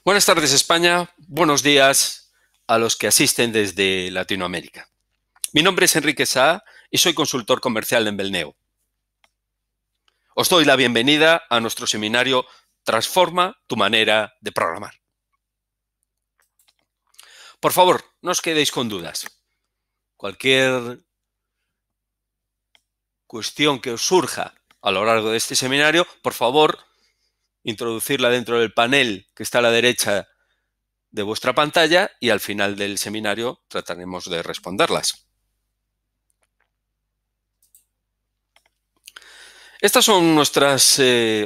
Buenas tardes, España. Buenos días a los que asisten desde Latinoamérica. Mi nombre es Enrique Sá y soy consultor comercial en Belneo. Os doy la bienvenida a nuestro seminario Transforma tu manera de programar. Por favor, no os quedéis con dudas. Cualquier cuestión que os surja a lo largo de este seminario, por favor, introducirla dentro del panel que está a la derecha de vuestra pantalla y al final del seminario trataremos de responderlas. Estas son nuestras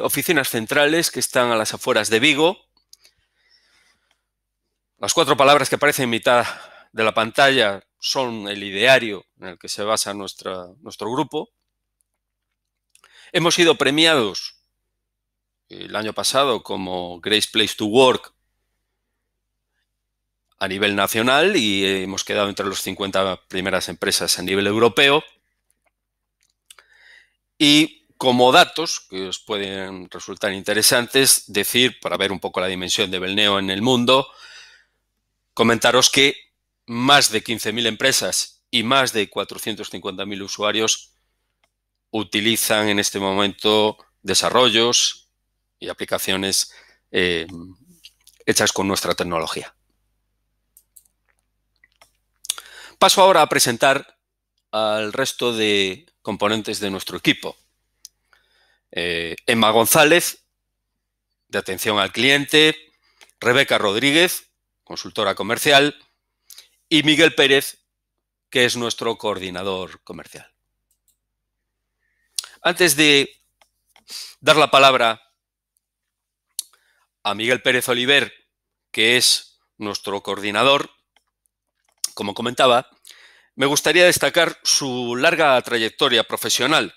oficinas centrales que están a las afueras de Vigo. Las 4 palabras que aparecen en mitad de la pantalla son el ideario en el que se basa nuestro grupo. Hemos sido premiados el año pasado como Great Place to Work a nivel nacional y hemos quedado entre las 50 primeras empresas a nivel europeo. Y como datos que os pueden resultar interesantes, decir, para ver un poco la dimensión de Belneo en el mundo, comentaros que más de 15.000 empresas y más de 450.000 usuarios utilizan en este momento desarrollos y aplicaciones hechas con nuestra tecnología. Paso ahora a presentar al resto de componentes de nuestro equipo. Emma González, de atención al cliente, Rebeca Rodríguez, consultora comercial, y Miguel Pérez, que es nuestro coordinador comercial. Antes de dar la palabra a Miguel Pérez Oliver, que es nuestro coordinador, como comentaba, me gustaría destacar su larga trayectoria profesional.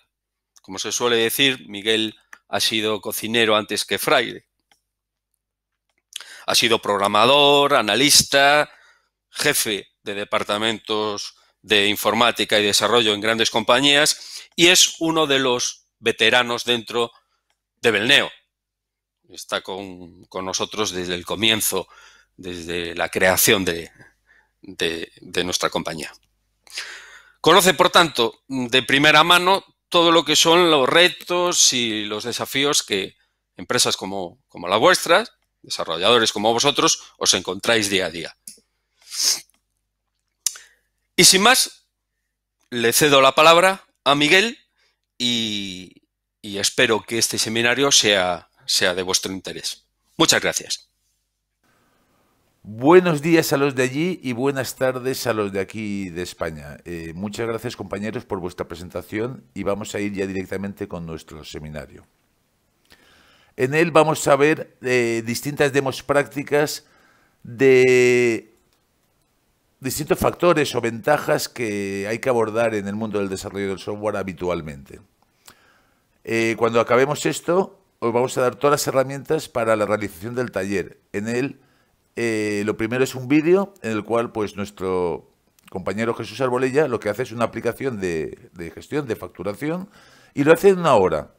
Como se suele decir, Miguel ha sido cocinero antes que fraile. Ha sido programador, analista, jefe de departamentos de informática y desarrollo en grandes compañías y es uno de los veteranos dentro de Belneo. Está con nosotros desde el comienzo, desde la creación de nuestra compañía. Conoce, por tanto, de primera mano todo lo que son los retos y los desafíos que empresas como la vuestra, desarrolladores como vosotros, os encontráis día a día. Y sin más, le cedo la palabra a Miguel y espero que este seminario sea de vuestro interés. Muchas gracias. Buenos días a los de allí y buenas tardes a los de aquí de España. Muchas gracias, compañeros, por vuestra presentación y vamos a ir ya directamente con nuestro seminario. En él vamos a ver distintas demos prácticas de distintos factores o ventajas que hay que abordar en el mundo del desarrollo del software habitualmente. Cuando acabemos esto, os vamos a dar todas las herramientas para la realización del taller. En él lo primero es un vídeo en el cual pues nuestro compañero Jesús Arbolella lo que hace es una aplicación de gestión de facturación y lo hace en 1 hora,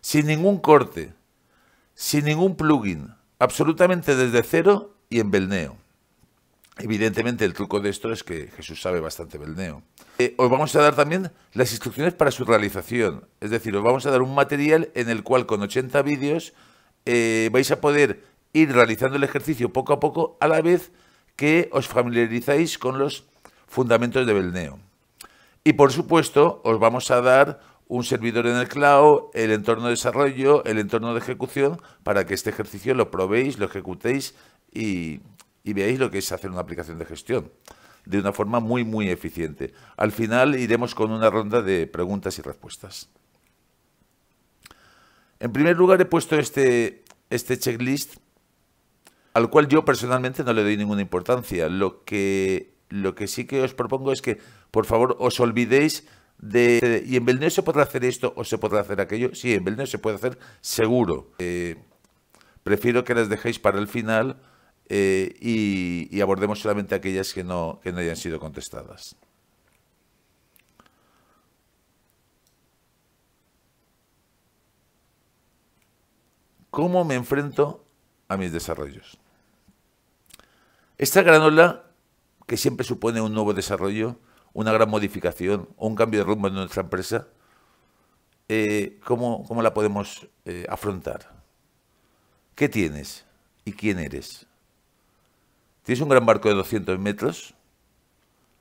sin ningún corte, sin ningún plugin, absolutamente desde cero y en Belneo. Evidentemente el truco de esto es que Jesús sabe bastante Belneo. Os vamos a dar también las instrucciones para su realización, es decir, os vamos a dar un material en el cual con 80 vídeos vais a poder ir realizando el ejercicio poco a poco a la vez que os familiarizáis con los fundamentos de Belneo. Y por supuesto os vamos a dar un servidor en el cloud, el entorno de desarrollo, el entorno de ejecución para que este ejercicio lo probéis, lo ejecutéis y veáis lo que es hacer una aplicación de gestión de una forma muy eficiente. Al final iremos con una ronda de preguntas y respuestas. En primer lugar he puesto este checklist al cual yo personalmente no le doy ninguna importancia. Lo que sí que os propongo es que, por favor, os olvidéis de... ¿Y en Belneo se podrá hacer esto o se podrá hacer aquello? Sí, en Belneo se puede hacer seguro. Prefiero que las dejéis para el final y abordemos solamente aquellas que no hayan sido contestadas. ¿Cómo me enfrento a mis desarrollos. Esta gran ola, que siempre supone un nuevo desarrollo, una gran modificación o un cambio de rumbo en nuestra empresa, ¿cómo la podemos afrontar? ¿Qué tienes y quién eres? ¿Tienes un gran barco de 200 metros?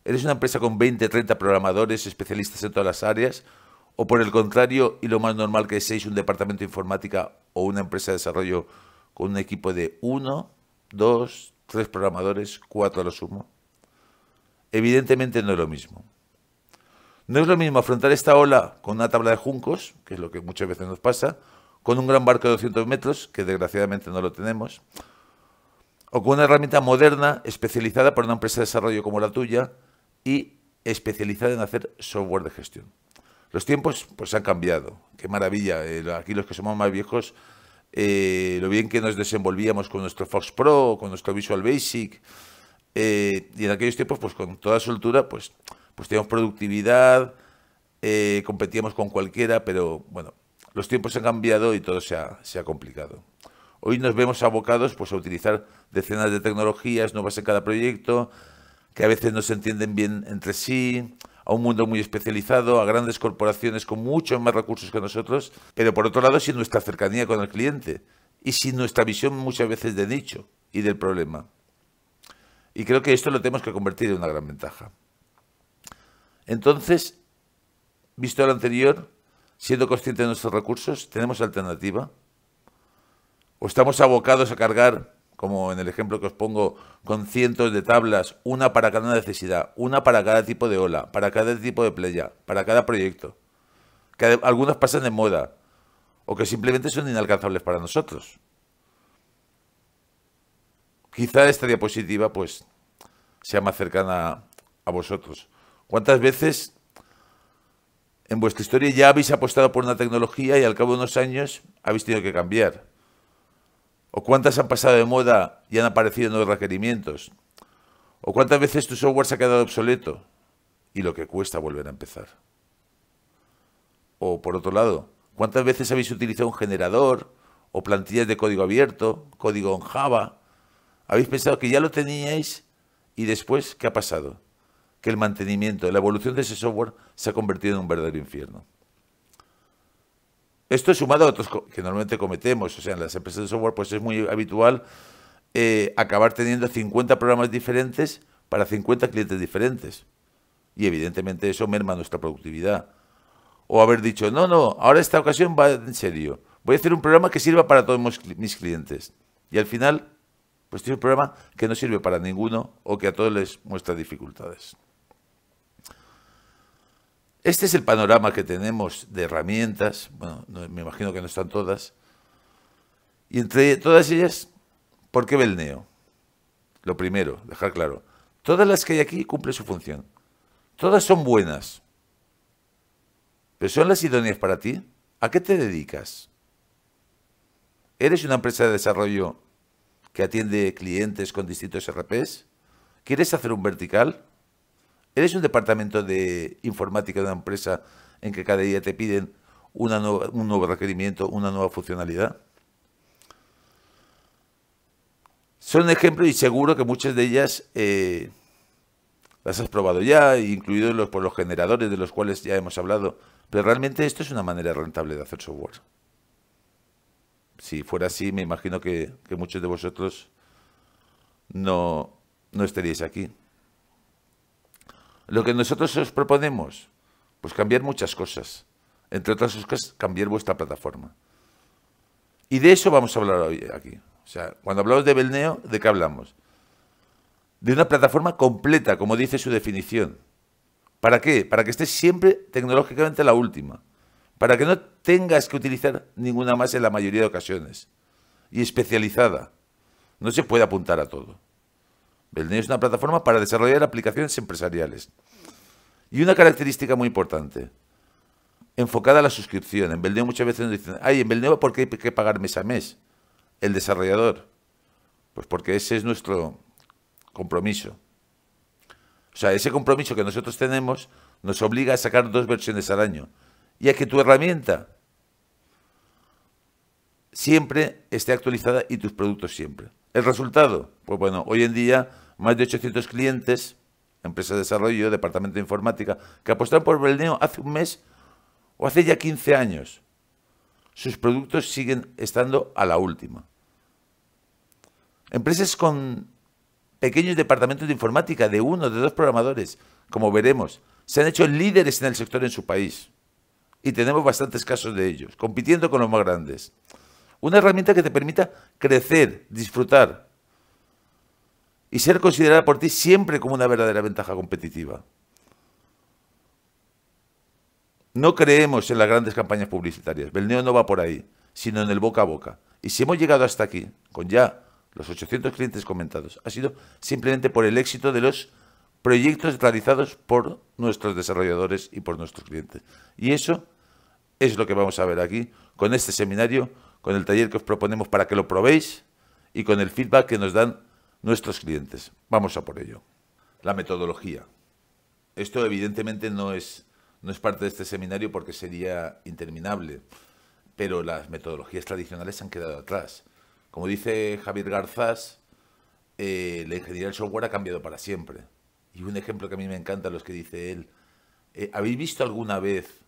¿Eres una empresa con 20, 30 programadores especialistas en todas las áreas? ¿O por el contrario, y lo más normal que seáis un departamento de informática o una empresa de desarrollo con un equipo de 1, 2, 3 programadores, 4 a lo sumo? Evidentemente no es lo mismo. No es lo mismo afrontar esta ola con una tabla de juncos, que es lo que muchas veces nos pasa, con un gran barco de 200 metros, que desgraciadamente no lo tenemos, o con una herramienta moderna, especializada por una empresa de desarrollo como la tuya y especializada en hacer software de gestión. Los tiempos pues han cambiado, qué maravilla. Aquí los que somos más viejos, lo bien que nos desenvolvíamos con nuestro Fox Pro, con nuestro Visual Basic, y en aquellos tiempos pues con toda soltura pues teníamos productividad, competíamos con cualquiera, pero bueno, los tiempos han cambiado y todo se ha complicado. Hoy nos vemos abocados pues a utilizar decenas de tecnologías nuevas en cada proyecto, que a veces no se entienden bien entre sí, a un mundo muy especializado, a grandes corporaciones con muchos más recursos que nosotros, pero por otro lado sin nuestra cercanía con el cliente y sin nuestra visión muchas veces de nicho y del problema. Y creo que esto lo tenemos que convertir en una gran ventaja. Entonces, visto lo anterior, siendo consciente de nuestros recursos, ¿tenemos alternativa? ¿O estamos abocados a cargar, como en el ejemplo que os pongo, con cientos de tablas, una para cada necesidad, una para cada tipo de ola, para cada tipo de playa, para cada proyecto? Que algunas pasan de moda o que simplemente son inalcanzables para nosotros. Quizá esta diapositiva pues sea más cercana a vosotros. ¿Cuántas veces en vuestra historia ya habéis apostado por una tecnología y al cabo de unos años habéis tenido que cambiar? ¿O cuántas han pasado de moda y han aparecido nuevos requerimientos? ¿O cuántas veces tu software se ha quedado obsoleto y lo que cuesta volver a empezar? O por otro lado, ¿cuántas veces habéis utilizado un generador o plantillas de código abierto, código en Java? Habéis pensado que ya lo teníais y después, ¿qué ha pasado? Que el mantenimiento, la evolución de ese software se ha convertido en un verdadero infierno. Esto es sumado a otros que normalmente cometemos. O sea, en las empresas de software pues es muy habitual acabar teniendo 50 programas diferentes para 50 clientes diferentes. Y evidentemente eso merma nuestra productividad. O haber dicho, no, ahora esta ocasión va en serio. Voy a hacer un programa que sirva para todos mis clientes. Y al final, pues tiene un programa que no sirve para ninguno o que a todos les muestra dificultades. Este es el panorama que tenemos de herramientas. Bueno, me imagino que no están todas. Y entre todas ellas, ¿por qué Belneo? Lo primero, dejar claro. Todas las que hay aquí cumplen su función. Todas son buenas. ¿Pero son las idóneas para ti? ¿A qué te dedicas? ¿Eres una empresa de desarrollo que atiende clientes con distintos RPs? ¿Quieres hacer un vertical? ¿Eres un departamento de informática de una empresa en que cada día te piden un nuevo requerimiento, una nueva funcionalidad? Son ejemplos y seguro que muchas de ellas las has probado ya, incluidos por los generadores de los cuales ya hemos hablado. Pero realmente esto es una manera rentable de hacer software. Si fuera así, me imagino que muchos de vosotros no estaríais aquí. Lo que nosotros os proponemos, pues cambiar muchas cosas. Entre otras cosas, cambiar vuestra plataforma. Y de eso vamos a hablar hoy aquí. O sea, cuando hablamos de Belneo, ¿de qué hablamos? De una plataforma completa, como dice su definición. ¿Para qué? Para que estés siempre tecnológicamente la última. Para que no tengas que utilizar ninguna más en la mayoría de ocasiones. Y especializada. No se puede apuntar a todo. Belneo es una plataforma para desarrollar aplicaciones empresariales. Y una característica muy importante, enfocada a la suscripción. En Belneo muchas veces nos dicen, en Belneo ¿por qué hay que pagar mes a mes? El desarrollador. Pues porque ese es nuestro compromiso. O sea, ese compromiso que nosotros tenemos nos obliga a sacar 2 versiones al año. Y a que tu herramienta siempre esté actualizada y tus productos siempre. ¿El resultado? Pues bueno, hoy en día más de 800 clientes, empresas de desarrollo, departamento de informática, que apostaron por Belneo hace un mes o hace ya 15 años. Sus productos siguen estando a la última. Empresas con pequeños departamentos de informática de 1, de 2 programadores, como veremos, se han hecho líderes en el sector en su país. Y tenemos bastantes casos de ellos, compitiendo con los más grandes. Una herramienta que te permita crecer, disfrutar y ser considerada por ti siempre como una verdadera ventaja competitiva. No creemos en las grandes campañas publicitarias. Belneo no va por ahí, sino en el boca a boca. Y si hemos llegado hasta aquí, con ya los 800 clientes comentados, ha sido simplemente por el éxito de los proyectos realizados por nuestros desarrolladores y por nuestros clientes. Y eso es lo que vamos a ver aquí, con este seminario, con el taller que os proponemos para que lo probéis y con el feedback que nos dan nuestros clientes. Vamos a por ello. La metodología. Esto evidentemente no es parte de este seminario porque sería interminable, pero las metodologías tradicionales han quedado atrás. Como dice Javier Garzás, la ingeniería del software ha cambiado para siempre. Y un ejemplo que a mí me encanta, los que dice él, ¿habéis visto alguna vez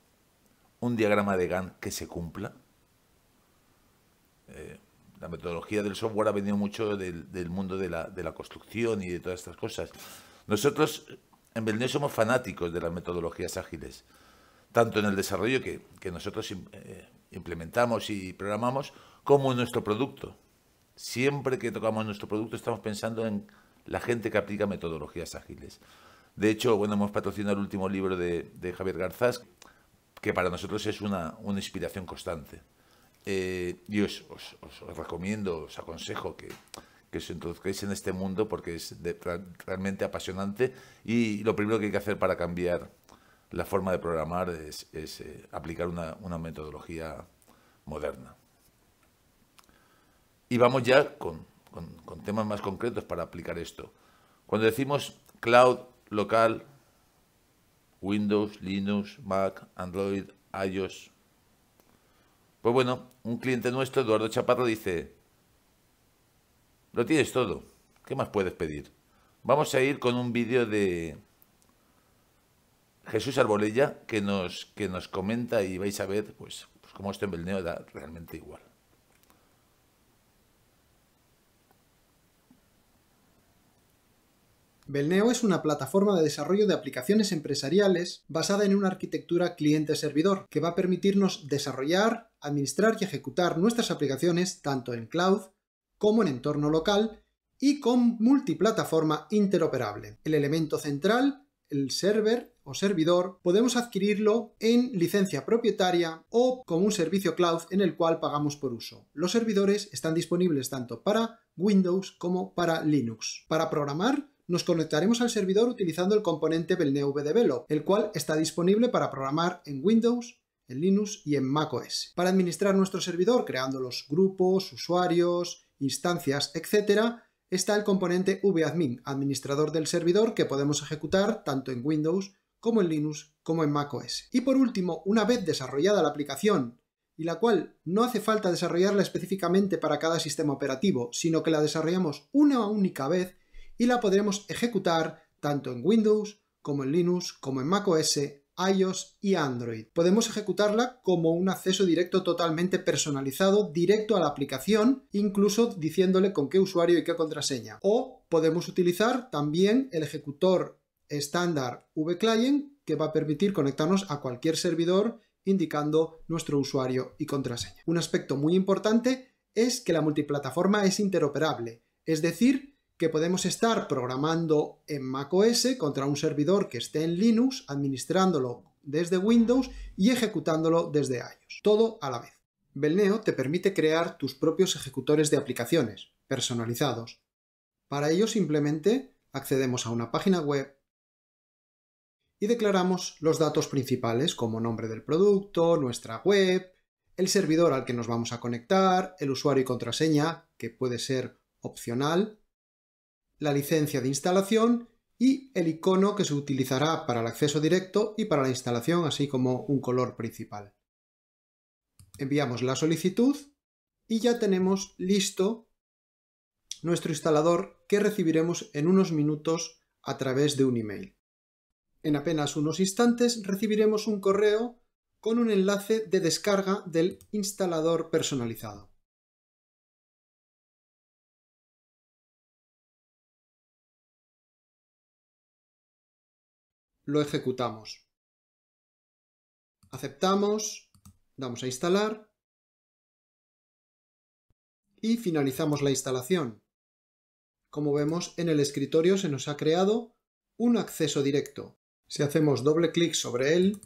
un diagrama de Gantt que se cumpla? La metodología del software ha venido mucho del mundo de la construcción y de todas estas cosas. Nosotros en Belneo somos fanáticos de las metodologías ágiles, tanto en el desarrollo que nosotros implementamos y programamos, como en nuestro producto. Siempre que tocamos nuestro producto estamos pensando en la gente que aplica metodologías ágiles. De hecho, bueno, hemos patrocinado el último libro de Javier Garzás, que para nosotros es una inspiración constante. Y os recomiendo, os aconsejo que os introduzcáis en este mundo porque es realmente apasionante y lo primero que hay que hacer para cambiar la forma de programar es aplicar una metodología moderna. Y vamos ya con temas más concretos para aplicar esto. Cuando decimos cloud, local, Windows, Linux, Mac, Android, iOS. Pues bueno, un cliente nuestro, Eduardo Chaparro, dice, lo tienes todo, ¿qué más puedes pedir? Vamos a ir con un vídeo de Jesús Arbolella que nos comenta y vais a ver pues cómo esto en Belneo da realmente igual. Belneo es una plataforma de desarrollo de aplicaciones empresariales basada en una arquitectura cliente-servidor que va a permitirnos desarrollar, administrar y ejecutar nuestras aplicaciones tanto en cloud como en entorno local y con multiplataforma interoperable. El elemento central, el server o servidor, podemos adquirirlo en licencia propietaria o como un servicio cloud en el cual pagamos por uso. Los servidores están disponibles tanto para Windows como para Linux. Para programar, nos conectaremos al servidor utilizando el componente Belneo VDevelop, el cual está disponible para programar en Windows, en Linux y en macOS. Para administrar nuestro servidor, creando los grupos, usuarios, instancias, etc., está el componente vadmin, administrador del servidor, que podemos ejecutar tanto en Windows como en Linux como en macOS. Y por último, una vez desarrollada la aplicación, y la cual no hace falta desarrollarla específicamente para cada sistema operativo, sino que la desarrollamos una única vez, y la podremos ejecutar tanto en Windows, como en Linux, como en macOS, iOS y Android. Podemos ejecutarla como un acceso directo totalmente personalizado, directo a la aplicación, incluso diciéndole con qué usuario y qué contraseña. O podemos utilizar también el ejecutor estándar vClient, que va a permitir conectarnos a cualquier servidor indicando nuestro usuario y contraseña. Un aspecto muy importante es que la multiplataforma es interoperable, es decir, que podemos estar programando en macOS contra un servidor que esté en Linux, administrándolo desde Windows y ejecutándolo desde iOS. Todo a la vez. Belneo te permite crear tus propios ejecutores de aplicaciones, personalizados. Para ello simplemente accedemos a una página web y declaramos los datos principales como nombre del producto, nuestra web, el servidor al que nos vamos a conectar, el usuario y contraseña, que puede ser opcional, la licencia de instalación y el icono que se utilizará para el acceso directo y para la instalación, así como un color principal. Enviamos la solicitud y ya tenemos listo nuestro instalador que recibiremos en unos minutos a través de un email. En apenas unos instantes recibiremos un correo con un enlace de descarga del instalador personalizado. Lo ejecutamos. Aceptamos, damos a instalar y finalizamos la instalación. Como vemos, en el escritorio se nos ha creado un acceso directo. Si hacemos doble clic sobre él,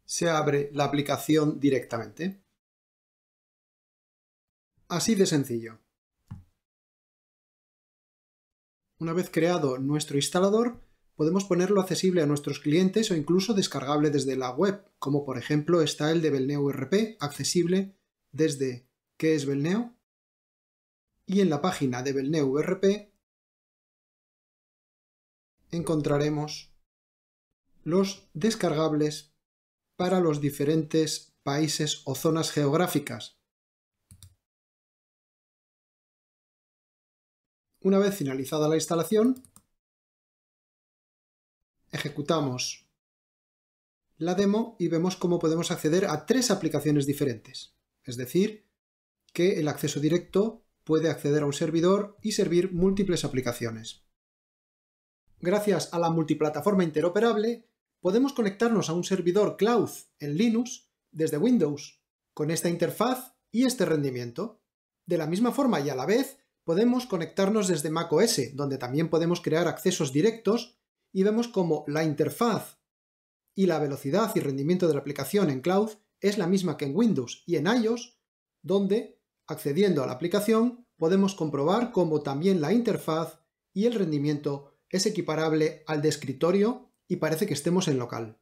se abre la aplicación directamente. Así de sencillo. Una vez creado nuestro instalador, podemos ponerlo accesible a nuestros clientes o incluso descargable desde la web, como por ejemplo está el de Belneo ERP, accesible desde ¿Qué es Belneo? Y en la página de Belneo ERP encontraremos los descargables para los diferentes países o zonas geográficas. Una vez finalizada la instalación, ejecutamos la demo y vemos cómo podemos acceder a 3 aplicaciones diferentes. Es decir, que el acceso directo puede acceder a un servidor y servir múltiples aplicaciones. Gracias a la multiplataforma interoperable, podemos conectarnos a un servidor cloud en Linux desde Windows, con esta interfaz y este rendimiento. De la misma forma y a la vez, podemos conectarnos desde macOS, donde también podemos crear accesos directos y vemos cómo la interfaz y la velocidad y rendimiento de la aplicación en cloud es la misma que en Windows y en iOS, donde, accediendo a la aplicación, podemos comprobar cómo también la interfaz y el rendimiento es equiparable al de escritorio y parece que estemos en local.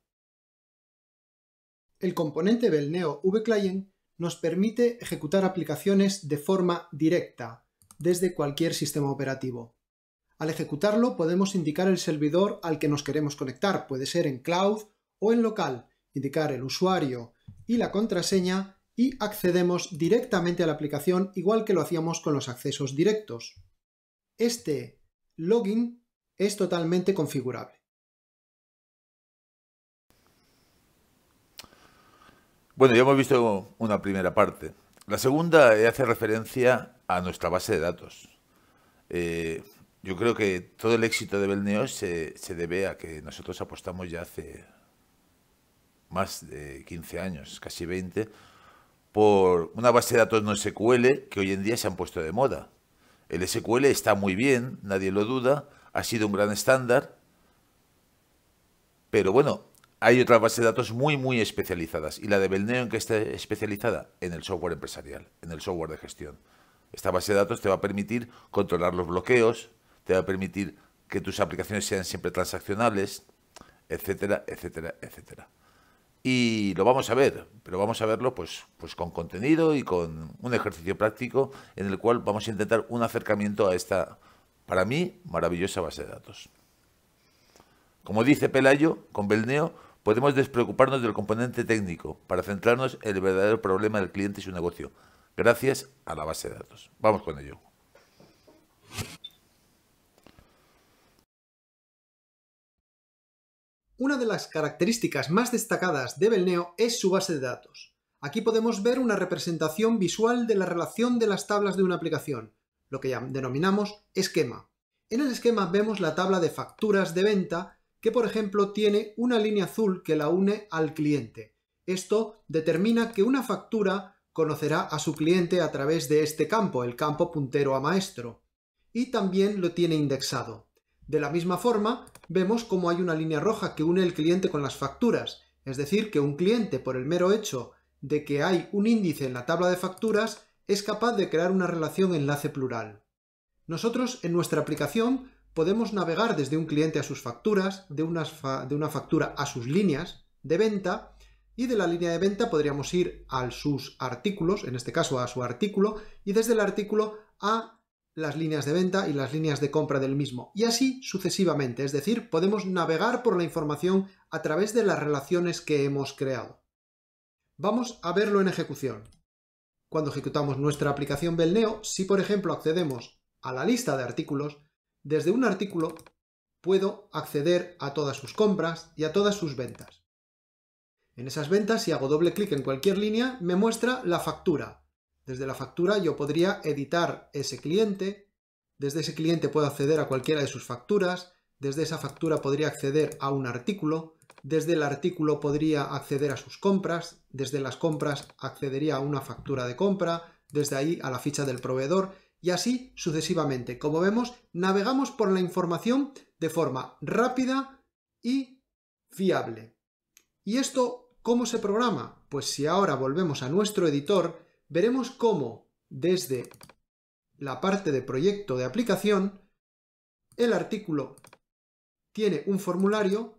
El componente Belneo vClient nos permite ejecutar aplicaciones de forma directa, desde cualquier sistema operativo. Al ejecutarlo podemos indicar el servidor al que nos queremos conectar, puede ser en cloud o en local, indicar el usuario y la contraseña y accedemos directamente a la aplicación igual que lo hacíamos con los accesos directos. Este login es totalmente configurable. Bueno, ya hemos visto una primera parte. La segunda hace referencia a nuestra base de datos. Yo creo que todo el éxito de Belneo se debe a que nosotros apostamos ya hace más de 15 años, casi 20, por una base de datos no SQL que hoy en día se han puesto de moda. El SQL está muy bien, nadie lo duda, ha sido un gran estándar, pero bueno, hay otras bases de datos muy especializadas, y la de Belneo, ¿en qué está especializada? En el software empresarial, en el software de gestión. Esta base de datos te va a permitir controlar los bloqueos, te va a permitir que tus aplicaciones sean siempre transaccionables, etcétera, etcétera, etcétera. Y lo vamos a ver, pero vamos a verlo pues con contenido y con un ejercicio práctico en el cual vamos a intentar un acercamiento a esta, para mí, maravillosa base de datos. Como dice Pelayo, con Belneo podemos despreocuparnos del componente técnico para centrarnos en el verdadero problema del cliente y su negocio, gracias a la base de datos. Vamos con ello. Una de las características más destacadas de Belneo es su base de datos. Aquí podemos ver una representación visual de la relación de las tablas de una aplicación, lo que denominamos esquema. En el esquema vemos la tabla de facturas de venta que, por ejemplo, tiene una línea azul que la une al cliente. Esto determina que una factura conocerá a su cliente a través de este campo, el campo puntero a maestro, y también lo tiene indexado. De la misma forma, vemos cómo hay una línea roja que une el cliente con las facturas, es decir, que un cliente, por el mero hecho de que hay un índice en la tabla de facturas, es capaz de crear una relación enlace plural. Nosotros, en nuestra aplicación, podemos navegar desde un cliente a sus facturas, de una factura a sus líneas de venta, y de la línea de venta podríamos ir a sus artículos, en este caso a su artículo, y desde el artículo a las líneas de venta y las líneas de compra del mismo, y así sucesivamente, es decir, podemos navegar por la información a través de las relaciones que hemos creado. Vamos a verlo en ejecución. cuando ejecutamos nuestra aplicación Belneo, si por ejemplo accedemos a la lista de artículos, desde un artículo puedo acceder a todas sus compras y a todas sus ventas. En esas ventas, si hago doble clic en cualquier línea, me muestra la factura. Desde la factura yo podría editar ese cliente, desde ese cliente puedo acceder a cualquiera de sus facturas, desde esa factura podría acceder a un artículo, desde el artículo podría acceder a sus compras, desde las compras accedería a una factura de compra, desde ahí a la ficha del proveedor y así sucesivamente. Como vemos, navegamos por la información de forma rápida y fiable. ¿Y esto cómo se programa? Pues si ahora volvemos a nuestro editor, veremos cómo desde la parte de proyecto de aplicación, el artículo tiene un formulario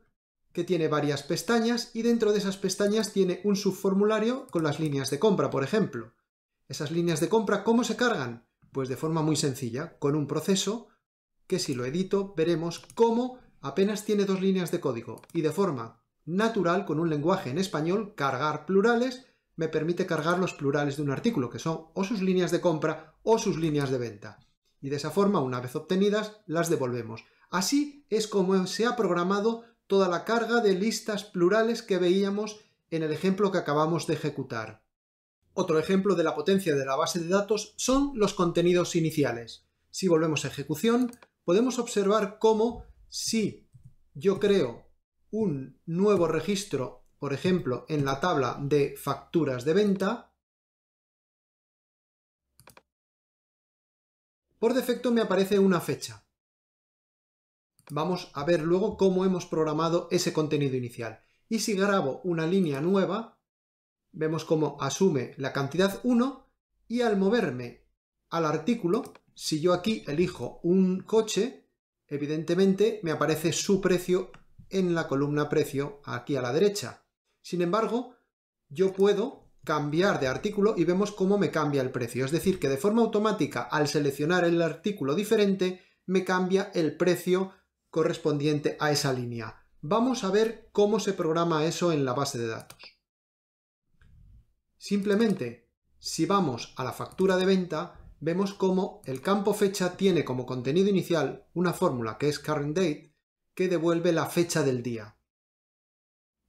que tiene varias pestañas y dentro de esas pestañas tiene un subformulario con las líneas de compra, por ejemplo. Esas líneas de compra, ¿cómo se cargan? Pues de forma muy sencilla, con un proceso que si lo edito veremos cómo apenas tiene 2 líneas de código y de forma natural, con un lenguaje en español, cargar plurales, me permite cargar los plurales de un artículo, que son o sus líneas de compra o sus líneas de venta. Y de esa forma, una vez obtenidas, las devolvemos. Así es como se ha programado toda la carga de listas plurales que veíamos en el ejemplo que acabamos de ejecutar. Otro ejemplo de la potencia de la base de datos son los contenidos iniciales. Si volvemos a ejecución, podemos observar cómo si yo creo un nuevo registro, por ejemplo, en la tabla de facturas de venta, por defecto me aparece una fecha. Vamos a ver luego cómo hemos programado ese contenido inicial. Y si grabo una línea nueva, vemos cómo asume la cantidad 1 y al moverme al artículo, si yo aquí elijo un coche, evidentemente me aparece su precio en la columna precio aquí a la derecha. Sin embargo, yo puedo cambiar de artículo y vemos cómo me cambia el precio. Es decir, que de forma automática, al seleccionar el artículo diferente, me cambia el precio correspondiente a esa línea. Vamos a ver cómo se programa eso en la base de datos. Simplemente, si vamos a la factura de venta, vemos cómo el campo fecha tiene como contenido inicial una fórmula que es current date, que devuelve la fecha del día.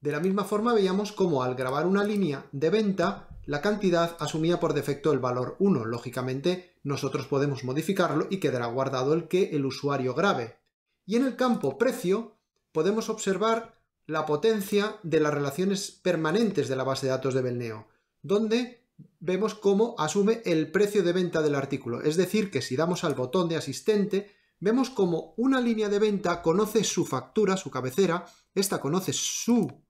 De la misma forma veíamos cómo al grabar una línea de venta, la cantidad asumía por defecto el valor 1. Lógicamente, nosotros podemos modificarlo y quedará guardado el que el usuario grabe. Y en el campo precio podemos observar la potencia de las relaciones permanentes de la base de datos de Belneo, donde vemos cómo asume el precio de venta del artículo. Es decir, que si damos al botón de asistente, vemos cómo una línea de venta conoce su factura, su cabecera, esta conoce su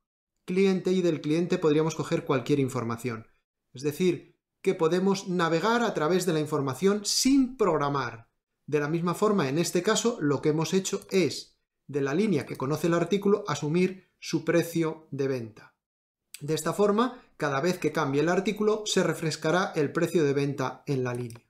cliente y del cliente podríamos coger cualquier información. Es decir, que podemos navegar a través de la información sin programar. De la misma forma, en este caso, lo que hemos hecho es, de la línea que conoce el artículo, asumir su precio de venta. De esta forma, cada vez que cambie el artículo, se refrescará el precio de venta en la línea.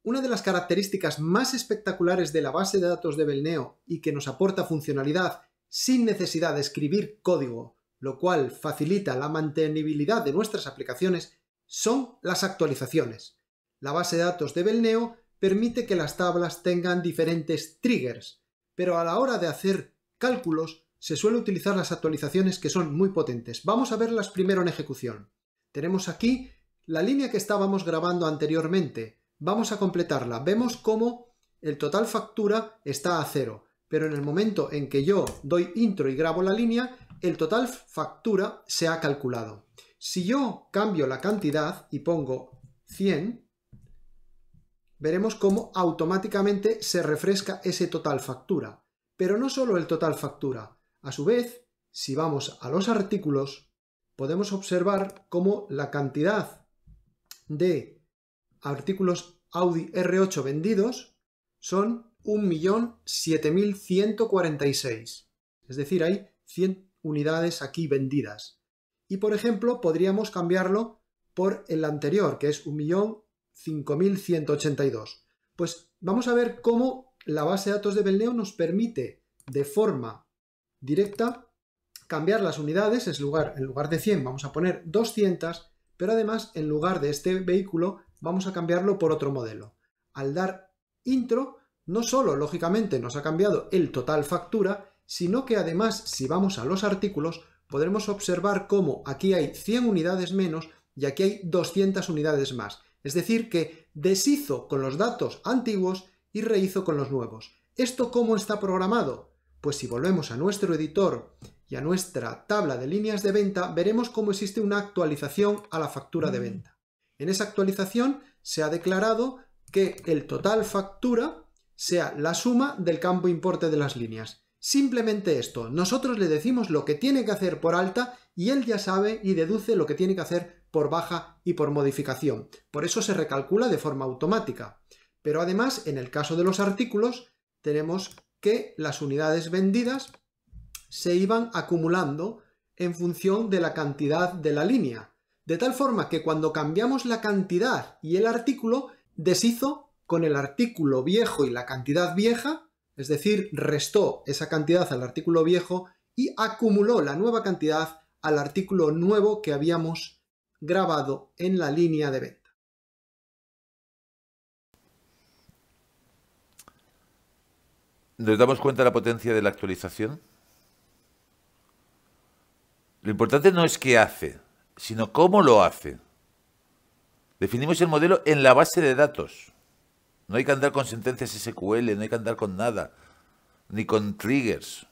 Una de las características más espectaculares de la base de datos de Belneo y que nos aporta funcionalidad sin necesidad de escribir código, lo cual facilita la mantenibilidad de nuestras aplicaciones, son las actualizaciones. La base de datos de Belneo permite que las tablas tengan diferentes triggers, pero a la hora de hacer cálculos se suele utilizar las actualizaciones que son muy potentes. Vamos a verlas primero en ejecución. Tenemos aquí la línea que estábamos grabando anteriormente. Vamos a completarla. Vemos cómo el total factura está a 0, pero en el momento en que yo doy intro y grabo la línea, el total factura se ha calculado. Si yo cambio la cantidad y pongo 100, veremos cómo automáticamente se refresca ese total factura. Pero no solo el total factura. A su vez, si vamos a los artículos, podemos observar cómo la cantidad de artículos Audi R8 vendidos son 1.007.146. Es decir, hay 100 unidades aquí vendidas. Y por ejemplo, podríamos cambiarlo por el anterior, que es 1.005.182. Pues vamos a ver cómo la base de datos de Belneo nos permite de forma directa cambiar las unidades. En lugar de 100 vamos a poner 200, pero además en lugar de este vehículo vamos a cambiarlo por otro modelo. Al dar intro, no solo lógicamente nos ha cambiado el total factura, sino que además si vamos a los artículos podremos observar cómo aquí hay 100 unidades menos y aquí hay 200 unidades más. Es decir, que deshizo con los datos antiguos y rehizo con los nuevos. ¿Esto cómo está programado? Pues si volvemos a nuestro editor y a nuestra tabla de líneas de venta, veremos cómo existe una actualización a la factura de venta. En esa actualización se ha declarado que el total factura sea la suma del campo importe de las líneas. Simplemente esto, nosotros le decimos lo que tiene que hacer por alta y él ya sabe y deduce lo que tiene que hacer por baja y por modificación. Por eso se recalcula de forma automática. Pero además, en el caso de los artículos, tenemos que las unidades vendidas se iban acumulando en función de la cantidad de la línea. De tal forma que cuando cambiamos la cantidad y el artículo, deshizo con el artículo viejo y la cantidad vieja, es decir, restó esa cantidad al artículo viejo y acumuló la nueva cantidad al artículo nuevo que habíamos grabado en la línea de venta. ¿Nos damos cuenta de la potencia de la actualización? Lo importante no es qué hace, sino cómo lo hace. Definimos el modelo en la base de datos. No hay que andar con sentencias SQL, no hay que andar con nada, ni con triggers.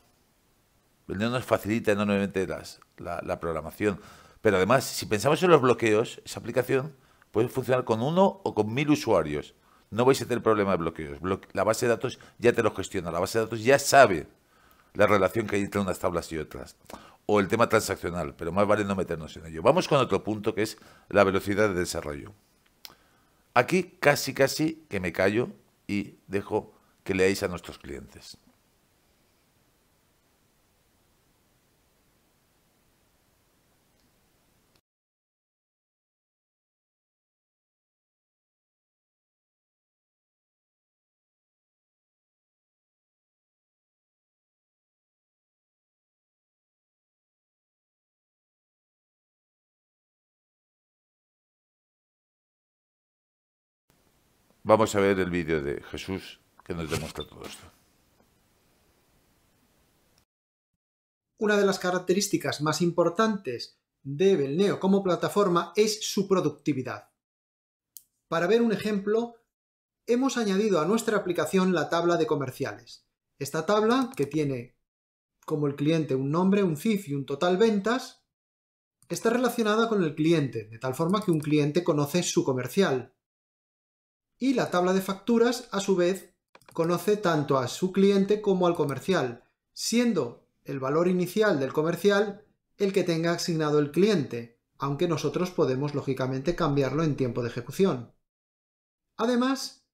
No nos facilita enormemente la programación. Pero además, si pensamos en los bloqueos, esa aplicación puede funcionar con 1 o con 1000 usuarios. No vais a tener problema de bloqueos. La base de datos ya te lo gestiona. La base de datos ya sabe la relación que hay entre unas tablas y otras. O el tema transaccional, pero más vale no meternos en ello. Vamos con otro punto que es la velocidad de desarrollo. Aquí casi que me callo y dejo que leáis a nuestros clientes. Vamos a ver el vídeo de Jesús que nos demuestra todo esto. Una de las características más importantes de Belneo como plataforma es su productividad. Para ver un ejemplo, hemos añadido a nuestra aplicación la tabla de comerciales. Esta tabla, que tiene como el cliente un nombre, un CIF y un total ventas, está relacionada con el cliente, de tal forma que un cliente conoce su comercial. Y la tabla de facturas, a su vez, conoce tanto a su cliente como al comercial, siendo el valor inicial del comercial el que tenga asignado el cliente, aunque nosotros podemos lógicamente cambiarlo en tiempo de ejecución. Además,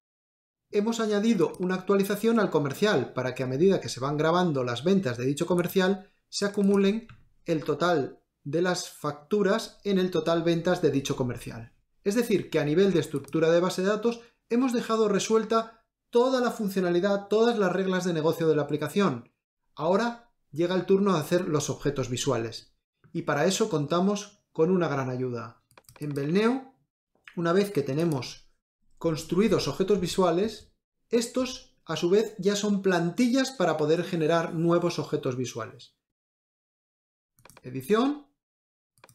hemos añadido una actualización al comercial para que a medida que se van grabando las ventas de dicho comercial se acumulen el total de las facturas en el total ventas de dicho comercial. Es decir, que a nivel de estructura de base de datos hemos dejado resuelta toda la funcionalidad, todas las reglas de negocio de la aplicación. Ahora llega el turno de hacer los objetos visuales. Y para eso contamos con una gran ayuda. En Belneo, una vez que tenemos construidos objetos visuales, estos a su vez ya son plantillas para poder generar nuevos objetos visuales. Edición,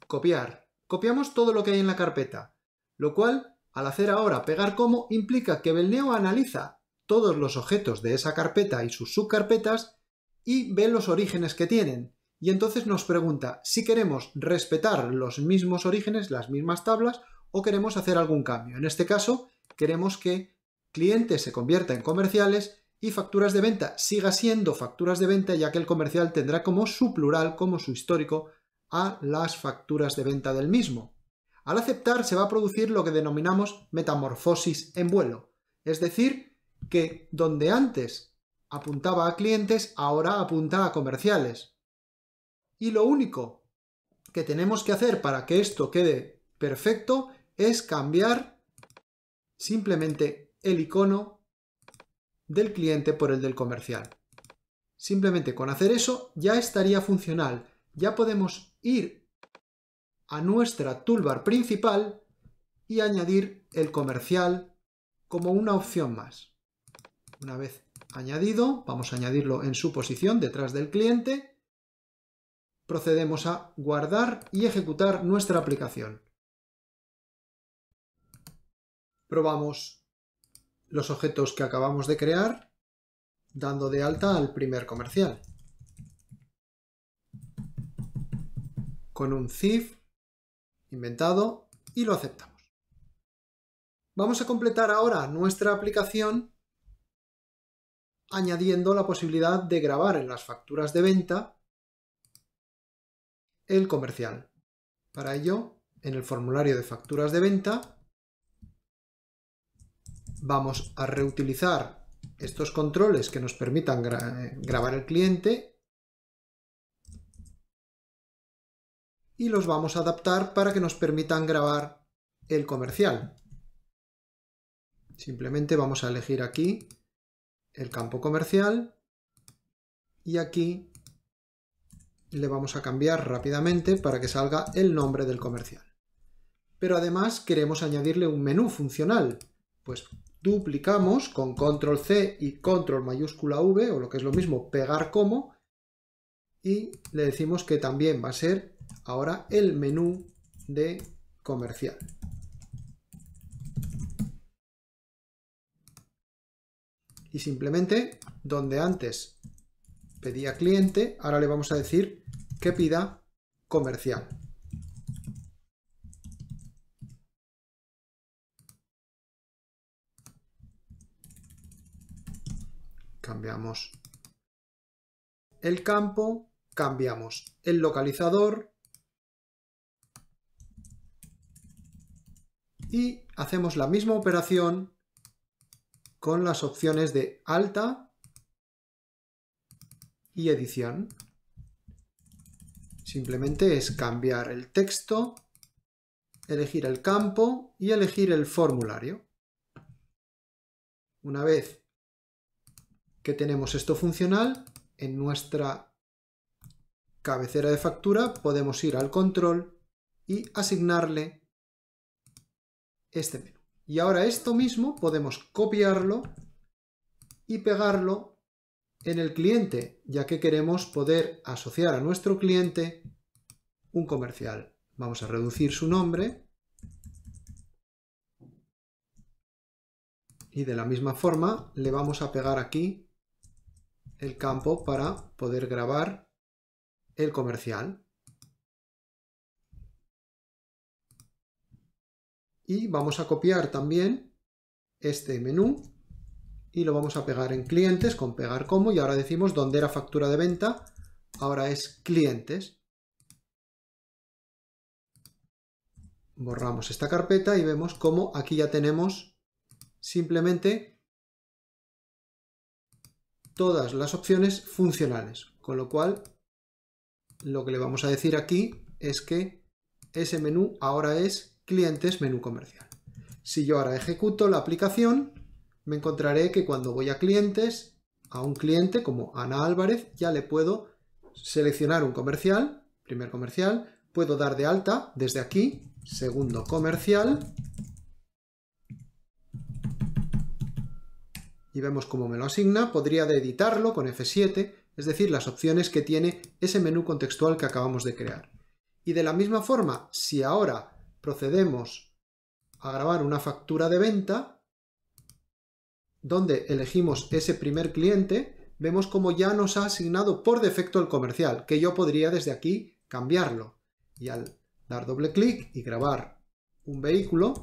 copiar. Copiamos todo lo que hay en la carpeta, lo cual, al hacer ahora pegar como, implica que Belneo analiza todos los objetos de esa carpeta y sus subcarpetas y ve los orígenes que tienen. Y entonces nos pregunta si queremos respetar los mismos orígenes, las mismas tablas, o queremos hacer algún cambio. En este caso, queremos que clientes se convierta en comerciales y facturas de venta siga siendo facturas de venta, ya que el comercial tendrá como su plural, como su histórico, a las facturas de venta del mismo. Al aceptar se va a producir lo que denominamos metamorfosis en vuelo, es decir, que donde antes apuntaba a clientes, ahora apunta a comerciales. Y lo único que tenemos que hacer para que esto quede perfecto es cambiar simplemente el icono del cliente por el del comercial. Simplemente con hacer eso ya estaría funcional. Ya podemos ir a nuestra toolbar principal y añadir el comercial como una opción más. Una vez añadido, vamos a añadirlo en su posición detrás del cliente. Procedemos a guardar y ejecutar nuestra aplicación. Probamos los objetos que acabamos de crear, dando de alta al primer comercial. Con un CIF inventado y lo aceptamos. Vamos a completar ahora nuestra aplicación añadiendo la posibilidad de grabar en las facturas de venta el comercial. Para ello, en el formulario de facturas de venta, vamos a reutilizar estos controles que nos permitan grabar el cliente y los vamos a adaptar para que nos permitan grabar el comercial. Simplemente vamos a elegir aquí el campo comercial y aquí le vamos a cambiar rápidamente para que salga el nombre del comercial. Pero además queremos añadirle un menú funcional, pues duplicamos con control C y control mayúscula V, o lo que es lo mismo, pegar como, y le decimos que también va a ser ahora el menú de comercial. Y simplemente, donde antes pedía cliente, ahora le vamos a decir que pida comercial. Cambiamos el campo, cambiamos el localizador y hacemos la misma operación con las opciones de alta y edición. Simplemente es cambiar el texto, elegir el campo y elegir el formulario. Una vez que tenemos esto funcional, en nuestra cabecera de factura podemos ir al control y asignarle este menú. Y ahora esto mismo podemos copiarlo y pegarlo en el cliente, ya que queremos poder asociar a nuestro cliente un comercial. Vamos a reducir su nombre y de la misma forma le vamos a pegar aquí el campo para poder grabar el comercial. Y vamos a copiar también este menú y lo vamos a pegar en clientes con pegar como, y ahora decimos dónde era factura de venta, ahora es clientes. Borramos esta carpeta y vemos cómo aquí ya tenemos simplemente todas las opciones funcionales, con lo cual lo que le vamos a decir aquí es que ese menú ahora es clientes menú comercial. Si yo ahora ejecuto la aplicación, me encontraré que cuando voy a clientes, a un cliente como Ana Álvarez, ya le puedo seleccionar un comercial, primer comercial, puedo dar de alta desde aquí, segundo comercial, y vemos cómo me lo asigna. Podría editarlo con F7, es decir, las opciones que tiene ese menú contextual que acabamos de crear. Y de la misma forma, si ahora procedemos a grabar una factura de venta, donde elegimos ese primer cliente, vemos como ya nos ha asignado por defecto el comercial, que yo podría desde aquí cambiarlo. Y al dar doble clic y grabar un vehículo,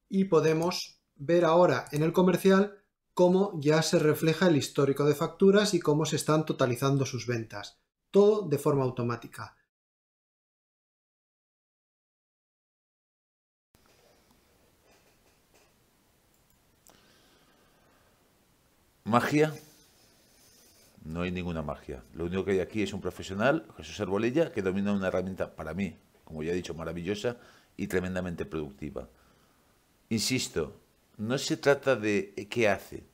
y podemos ver ahora en el comercial cómo ya se refleja el histórico de facturas y cómo se están totalizando sus ventas. Todo de forma automática. ¿Magia? No hay ninguna magia. Lo único que hay aquí es un profesional, Jesús Arbolella, que domina una herramienta, para mí, como ya he dicho, maravillosa y tremendamente productiva. Insisto, no se trata de qué hace,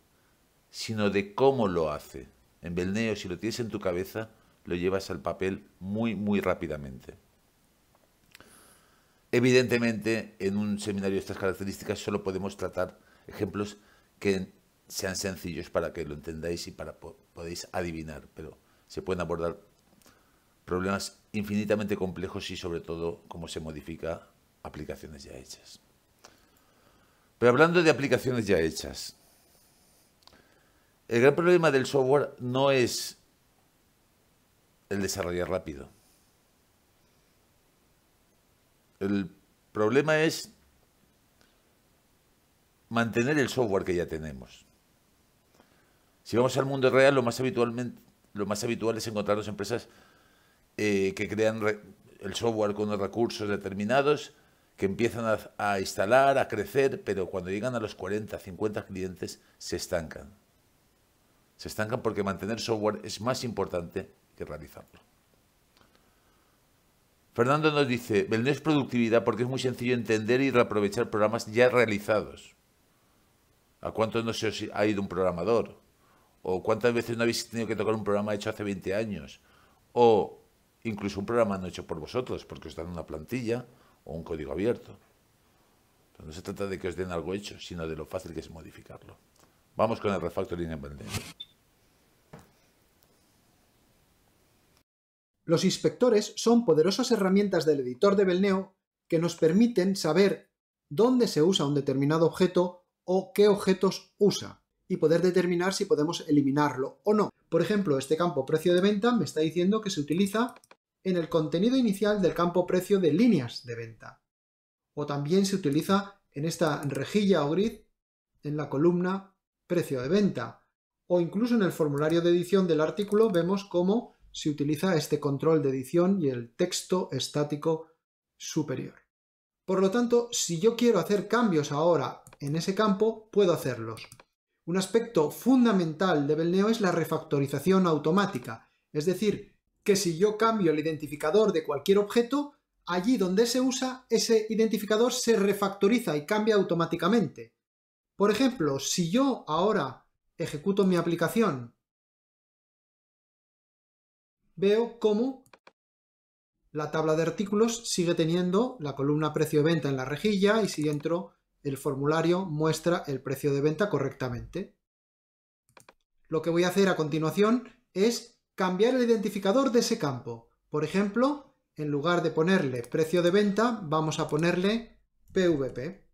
sino de cómo lo hace. En Belneo, si lo tienes en tu cabeza, lo llevas al papel muy rápidamente. Evidentemente, en un seminario de estas características solo podemos tratar ejemplos que sean sencillos para que lo entendáis y para podéis adivinar, pero se pueden abordar problemas infinitamente complejos y sobre todo cómo se modifica aplicaciones ya hechas. Pero hablando de aplicaciones ya hechas, el gran problema del software no es el desarrollar rápido. El problema es mantener el software que ya tenemos. Si vamos al mundo real, lo más habitual es encontrarnos empresas que crean el software con unos recursos determinados, que empiezan a instalar, a crecer, pero cuando llegan a los 40, 50 clientes se estancan. Se estancan porque mantener software es más importante que realizarlo. Fernando nos dice, Belneo es productividad porque es muy sencillo entender y reaprovechar programas ya realizados. ¿A cuántos no se os ha ido un programador? ¿O cuántas veces no habéis tenido que tocar un programa hecho hace 20 años? O incluso un programa no hecho por vosotros, porque os dan una plantilla o un código abierto. Pero no se trata de que os den algo hecho, sino de lo fácil que es modificarlo. Vamos con el refactoring en Belneo. Los inspectores son poderosas herramientas del editor de Belneo que nos permiten saber dónde se usa un determinado objeto o qué objetos usa y poder determinar si podemos eliminarlo o no. Por ejemplo, este campo precio de venta me está diciendo que se utiliza en el contenido inicial del campo precio de líneas de venta. O también se utiliza en esta rejilla o grid en la columna precio de venta. O incluso en el formulario de edición del artículo vemos cómo se utiliza este control de edición y el texto estático superior. Por lo tanto, si yo quiero hacer cambios ahora en ese campo, puedo hacerlos. Un aspecto fundamental de Belneo es la refactorización automática, es decir, que si yo cambio el identificador de cualquier objeto, allí donde se usa, ese identificador se refactoriza y cambia automáticamente. Por ejemplo, si yo ahora ejecuto mi aplicación, veo cómo la tabla de artículos sigue teniendo la columna precio de venta en la rejilla y si entro el formulario muestra el precio de venta correctamente. Lo que voy a hacer a continuación es cambiar el identificador de ese campo. Por ejemplo, en lugar de ponerle precio de venta, vamos a ponerle PVP.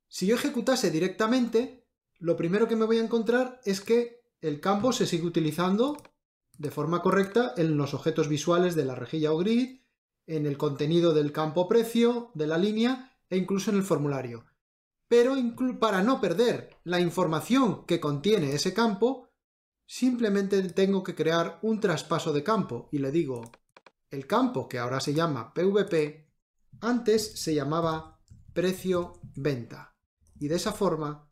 Si yo ejecutase directamente, lo primero que me voy a encontrar es que el campo se sigue utilizando de forma correcta en los objetos visuales de la rejilla o grid, en el contenido del campo precio, de la línea e incluso en el formulario. Pero para no perder la información que contiene ese campo, simplemente tengo que crear un traspaso de campo y le digo, el campo que ahora se llama PVP, antes se llamaba precio venta. Y de esa forma,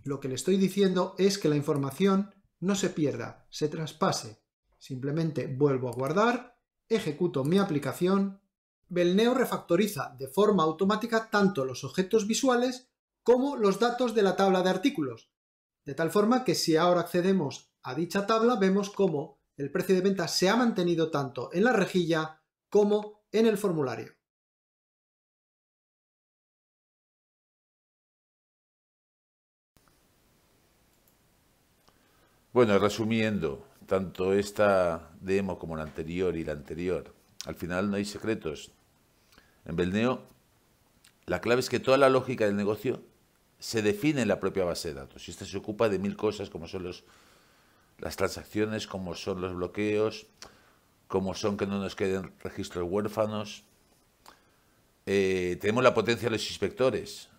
lo que le estoy diciendo es que la información no se pierda, se traspase. Simplemente vuelvo a guardar, ejecuto mi aplicación. Belneo refactoriza de forma automática tanto los objetos visuales como los datos de la tabla de artículos. De tal forma que si ahora accedemos a dicha tabla, vemos cómo el precio de venta se ha mantenido tanto en la rejilla como en el formulario. Bueno, resumiendo, tanto esta demo como la anterior y la anterior, al final no hay secretos. En Belneo, la clave es que toda la lógica del negocio se define en la propia base de datos. Y esta se ocupa de 1000 cosas, como son las transacciones, como son los bloqueos, como son que no nos queden registros huérfanos. Tenemos la potencia de los inspectores.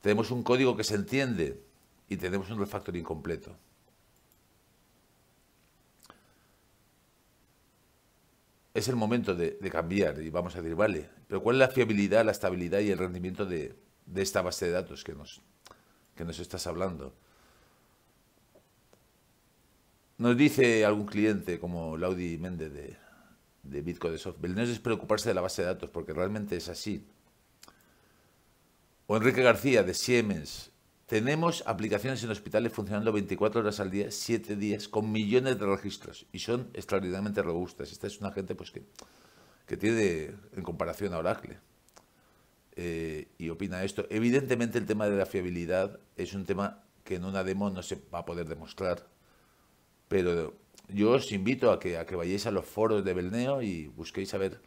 Tenemos un código que se entiende y tenemos un refactoring completo. Es el momento de cambiar y vamos a decir, vale, pero ¿cuál es la fiabilidad, la estabilidad y el rendimiento de esta base de datos que nos estás hablando? Nos dice algún cliente como Laudi Méndez de Bitcodesoft, Belneo es preocuparse de la base de datos porque realmente es así. O Enrique García de Siemens, Tenemos aplicaciones en hospitales funcionando 24 horas al día, 7 días, con millones de registros y son extraordinariamente robustas. Esta es una gente pues, que tiene en comparación a Oracle y opina esto. Evidentemente el tema de la fiabilidad es un tema que en una demo no se va a poder demostrar, pero yo os invito a que vayáis a los foros de Belneo y busquéis a ver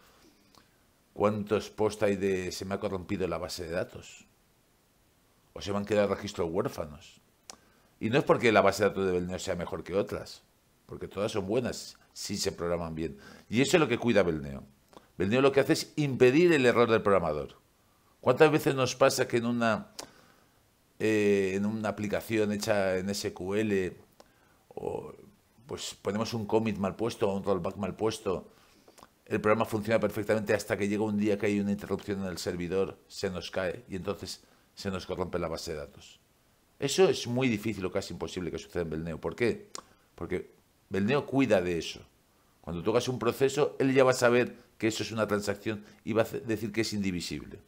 cuántos posts hay de se me ha corrompido la base de datos o se me han quedado registros huérfanos. Y no es porque la base de datos de Belneo sea mejor que otras, porque todas son buenas si se programan bien. Y eso es lo que cuida Belneo. Belneo lo que hace es impedir el error del programador. ¿Cuántas veces nos pasa que en una aplicación hecha en SQL pues ponemos un commit mal puesto o un rollback mal puesto, el programa funciona perfectamente hasta que llega un día que hay una interrupción en el servidor, se nos cae y entonces se nos corrompe la base de datos? Eso es muy difícil o casi imposible que suceda en Belneo. ¿Por qué? Porque Belneo cuida de eso. Cuando tú hagas un proceso, él ya va a saber que eso es una transacción y va a decir que es indivisible.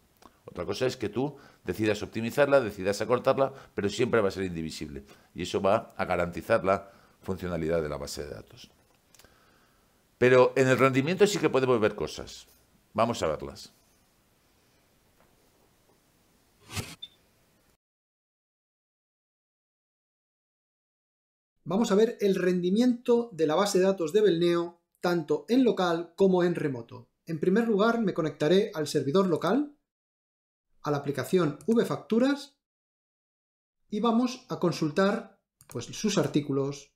Otra cosa es que tú decidas optimizarla, decidas acortarla, pero siempre va a ser indivisible. Y eso va a garantizar la funcionalidad de la base de datos. Pero en el rendimiento sí que podemos ver cosas. Vamos a verlas. Vamos a ver el rendimiento de la base de datos de Belneo tanto en local como en remoto. En primer lugar, me conectaré al servidor local, a la aplicación vFacturas y vamos a consultar pues, sus artículos,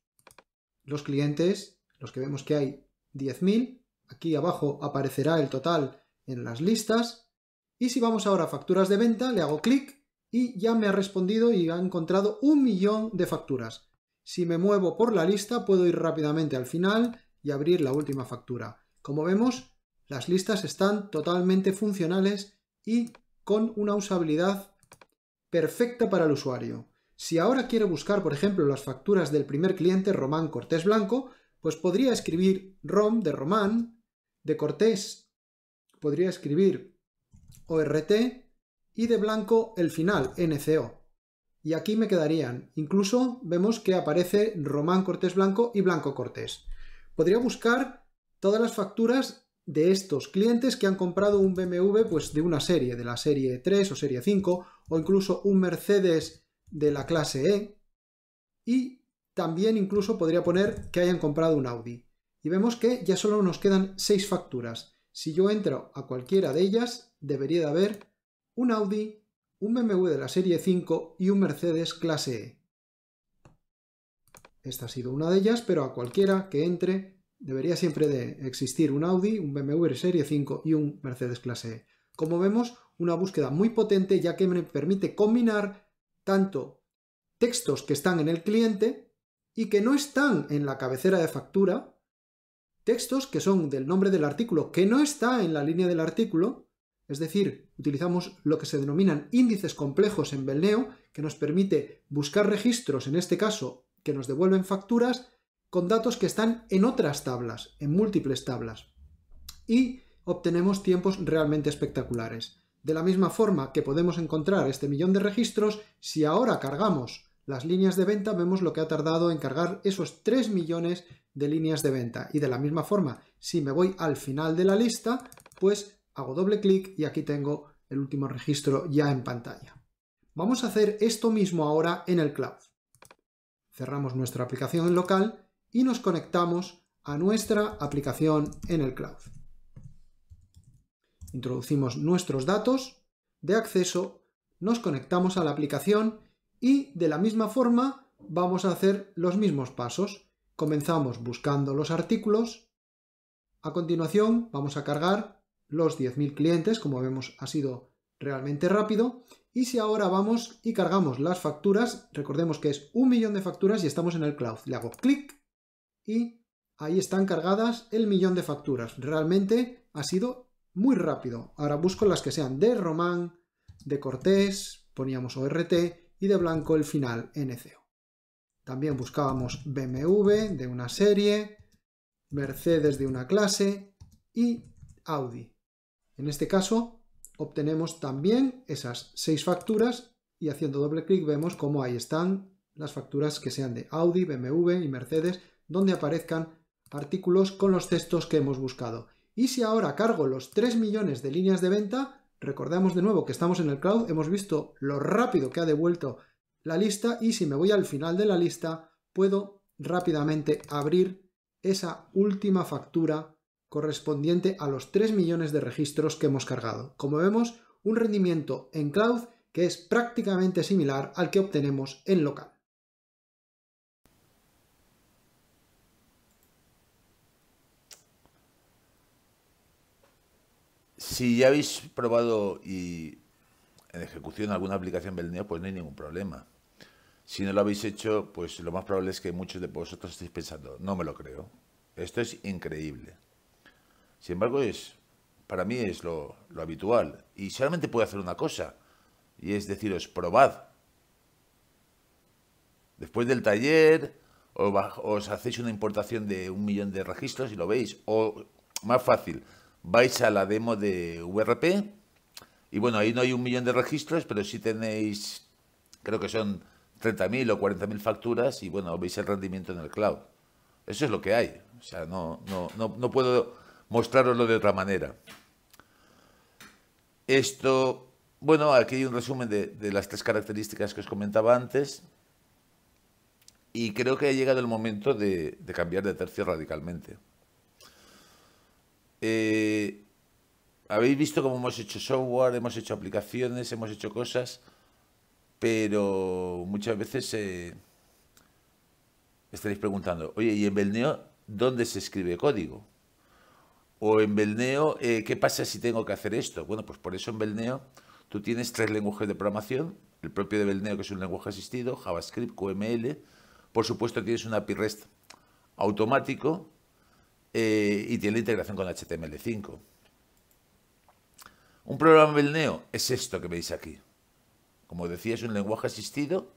los clientes, los que vemos que hay 10.000. Aquí abajo aparecerá el total en las listas. Y si vamos ahora a facturas de venta, le hago clic y ya me ha respondido y ha encontrado 1.000.000 de facturas. Si me muevo por la lista, puedo ir rápidamente al final y abrir la última factura. Como vemos, las listas están totalmente funcionales y con una usabilidad perfecta para el usuario. Si ahora quiero buscar, por ejemplo, las facturas del primer cliente, Román Cortés Blanco, pues podría escribir ROM de Román, de Cortés podría escribir ORT y de Blanco el final, NCO. Y aquí me quedarían. Incluso vemos que aparece Román Cortés Blanco y Blanco Cortés. Podría buscar todas las facturas de estos clientes que han comprado un BMW pues de una serie, de la serie 3 o serie 5, o incluso un Mercedes de la clase E. Y también incluso podría poner que hayan comprado un Audi. Y vemos que ya solo nos quedan 6 facturas. Si yo entro a cualquiera de ellas, debería de haber un Audi, un BMW de la serie 5 y un Mercedes clase E. Esta ha sido una de ellas, pero a cualquiera que entre debería siempre de existir un Audi, un BMW de serie 5 y un Mercedes clase E. Como vemos, una búsqueda muy potente ya que me permite combinar tanto textos que están en el cliente y que no están en la cabecera de factura, textos que son del nombre del artículo que no está en la línea del artículo. Es decir, utilizamos lo que se denominan índices complejos en Belneo, que nos permite buscar registros, en este caso, que nos devuelven facturas con datos que están en otras tablas, en múltiples tablas. Y obtenemos tiempos realmente espectaculares. De la misma forma que podemos encontrar este 1.000.000 de registros, si ahora cargamos las líneas de venta, vemos lo que ha tardado en cargar esos 3 millones de líneas de venta. Y de la misma forma, si me voy al final de la lista, pues hago doble clic y aquí tengo el último registro ya en pantalla. Vamos a hacer esto mismo ahora en el cloud. Cerramos nuestra aplicación en local y nos conectamos a nuestra aplicación en el cloud. Introducimos nuestros datos de acceso, nos conectamos a la aplicación y de la misma forma vamos a hacer los mismos pasos. Comenzamos buscando los artículos. A continuación vamos a cargar los 10.000 clientes, como vemos ha sido realmente rápido. Y si ahora vamos y cargamos las facturas, recordemos que es 1.000.000 de facturas y estamos en el cloud. Le hago clic y ahí están cargadas el 1.000.000 de facturas. Realmente ha sido muy rápido. Ahora busco las que sean de Román, de Cortés, poníamos ORT y de Blanco el final, NCO. También buscábamos BMW de una serie, Mercedes de una clase y Audi. En este caso obtenemos también esas 6 facturas y haciendo doble clic vemos cómo ahí están las facturas que sean de Audi, BMW y Mercedes, donde aparezcan artículos con los textos que hemos buscado. Y si ahora cargo los 3 millones de líneas de venta, recordamos de nuevo que estamos en el cloud, hemos visto lo rápido que ha devuelto la lista, y si me voy al final de la lista puedo rápidamente abrir esa última factura correspondiente a los 3 millones de registros que hemos cargado. Como vemos, un rendimiento en cloud que es prácticamente similar al que obtenemos en local. Si ya habéis probado y en ejecución alguna aplicación Belneo, pues no hay ningún problema. Si no lo habéis hecho, pues lo más probable es que muchos de vosotros estéis pensando, no me lo creo, esto es increíble. Sin embargo, para mí es lo habitual. Y solamente puedo hacer una cosa, y es deciros, probad. Después del taller, os hacéis una importación de 1 millón de registros y lo veis. O, más fácil, vais a la demo de VRP, y bueno, ahí no hay 1 millón de registros, pero sí tenéis, creo que son 30.000 o 40.000 facturas, y bueno, veis el rendimiento en el cloud. Eso es lo que hay. O sea, no puedo mostraroslo de otra manera. Esto, bueno, aquí hay un resumen de las 3 características que os comentaba antes, y creo que ha llegado el momento de cambiar de tercio radicalmente. Habéis visto cómo hemos hecho software, hemos hecho aplicaciones, hemos hecho cosas, pero muchas veces estaréis preguntando, oye, ¿y en Belneo dónde se escribe código? O en Belneo, ¿qué pasa si tengo que hacer esto? Bueno, pues por eso en Belneo tú tienes 3 lenguajes de programación, el propio de Belneo, que es un lenguaje asistido, JavaScript, QML, por supuesto tienes un API REST automático, y tiene la integración con HTML5. Un programa Belneo es esto que veis aquí. Como decía, es un lenguaje asistido,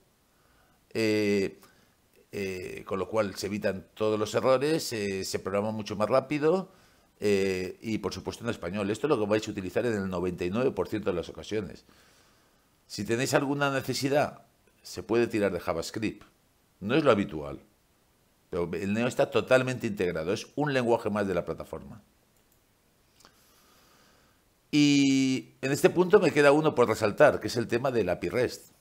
con lo cual se evitan todos los errores, se programa mucho más rápido, y por supuesto en español. Esto es lo que vais a utilizar en el 99% de las ocasiones. Si tenéis alguna necesidad, se puede tirar de JavaScript. No es lo habitual, pero el Neo está totalmente integrado. Es un lenguaje más de la plataforma. Y en este punto me queda uno por resaltar, que es el tema del API REST.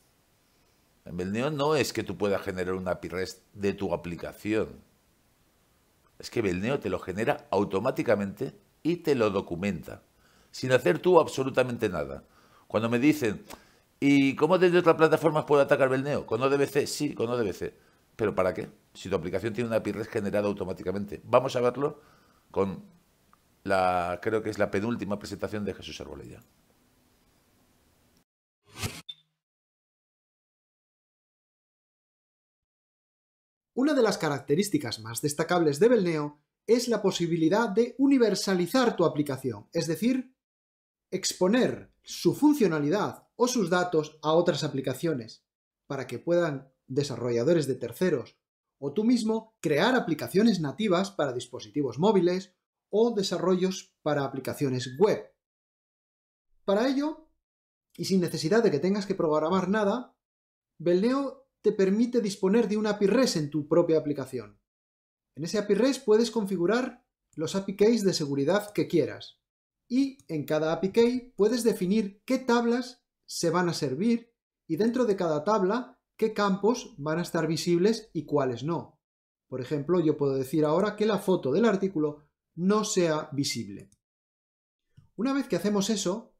En Belneo no es que tú puedas generar un API REST de tu aplicación. Es que Belneo te lo genera automáticamente y te lo documenta, sin hacer tú absolutamente nada. Cuando me dicen, ¿y cómo desde otras plataformas puedo atacar Belneo? ¿Con ODBC? Sí, con ODBC. ¿Pero para qué? Si tu aplicación tiene una API REST generada automáticamente. Vamos a verlo con creo que es la penúltima presentación de Jesús Arbolella. Una de las características más destacables de Belneo es la posibilidad de universalizar tu aplicación, es decir, exponer su funcionalidad o sus datos a otras aplicaciones para que puedan desarrolladores de terceros o tú mismo crear aplicaciones nativas para dispositivos móviles o desarrollos para aplicaciones web. Para ello, y sin necesidad de que tengas que programar nada, Belneo te permite disponer de un API REST en tu propia aplicación. En ese API REST puedes configurar los API keys de seguridad que quieras, y en cada API key puedes definir qué tablas se van a servir y dentro de cada tabla qué campos van a estar visibles y cuáles no. Por ejemplo, yo puedo decir ahora que la foto del artículo no sea visible. Una vez que hacemos eso,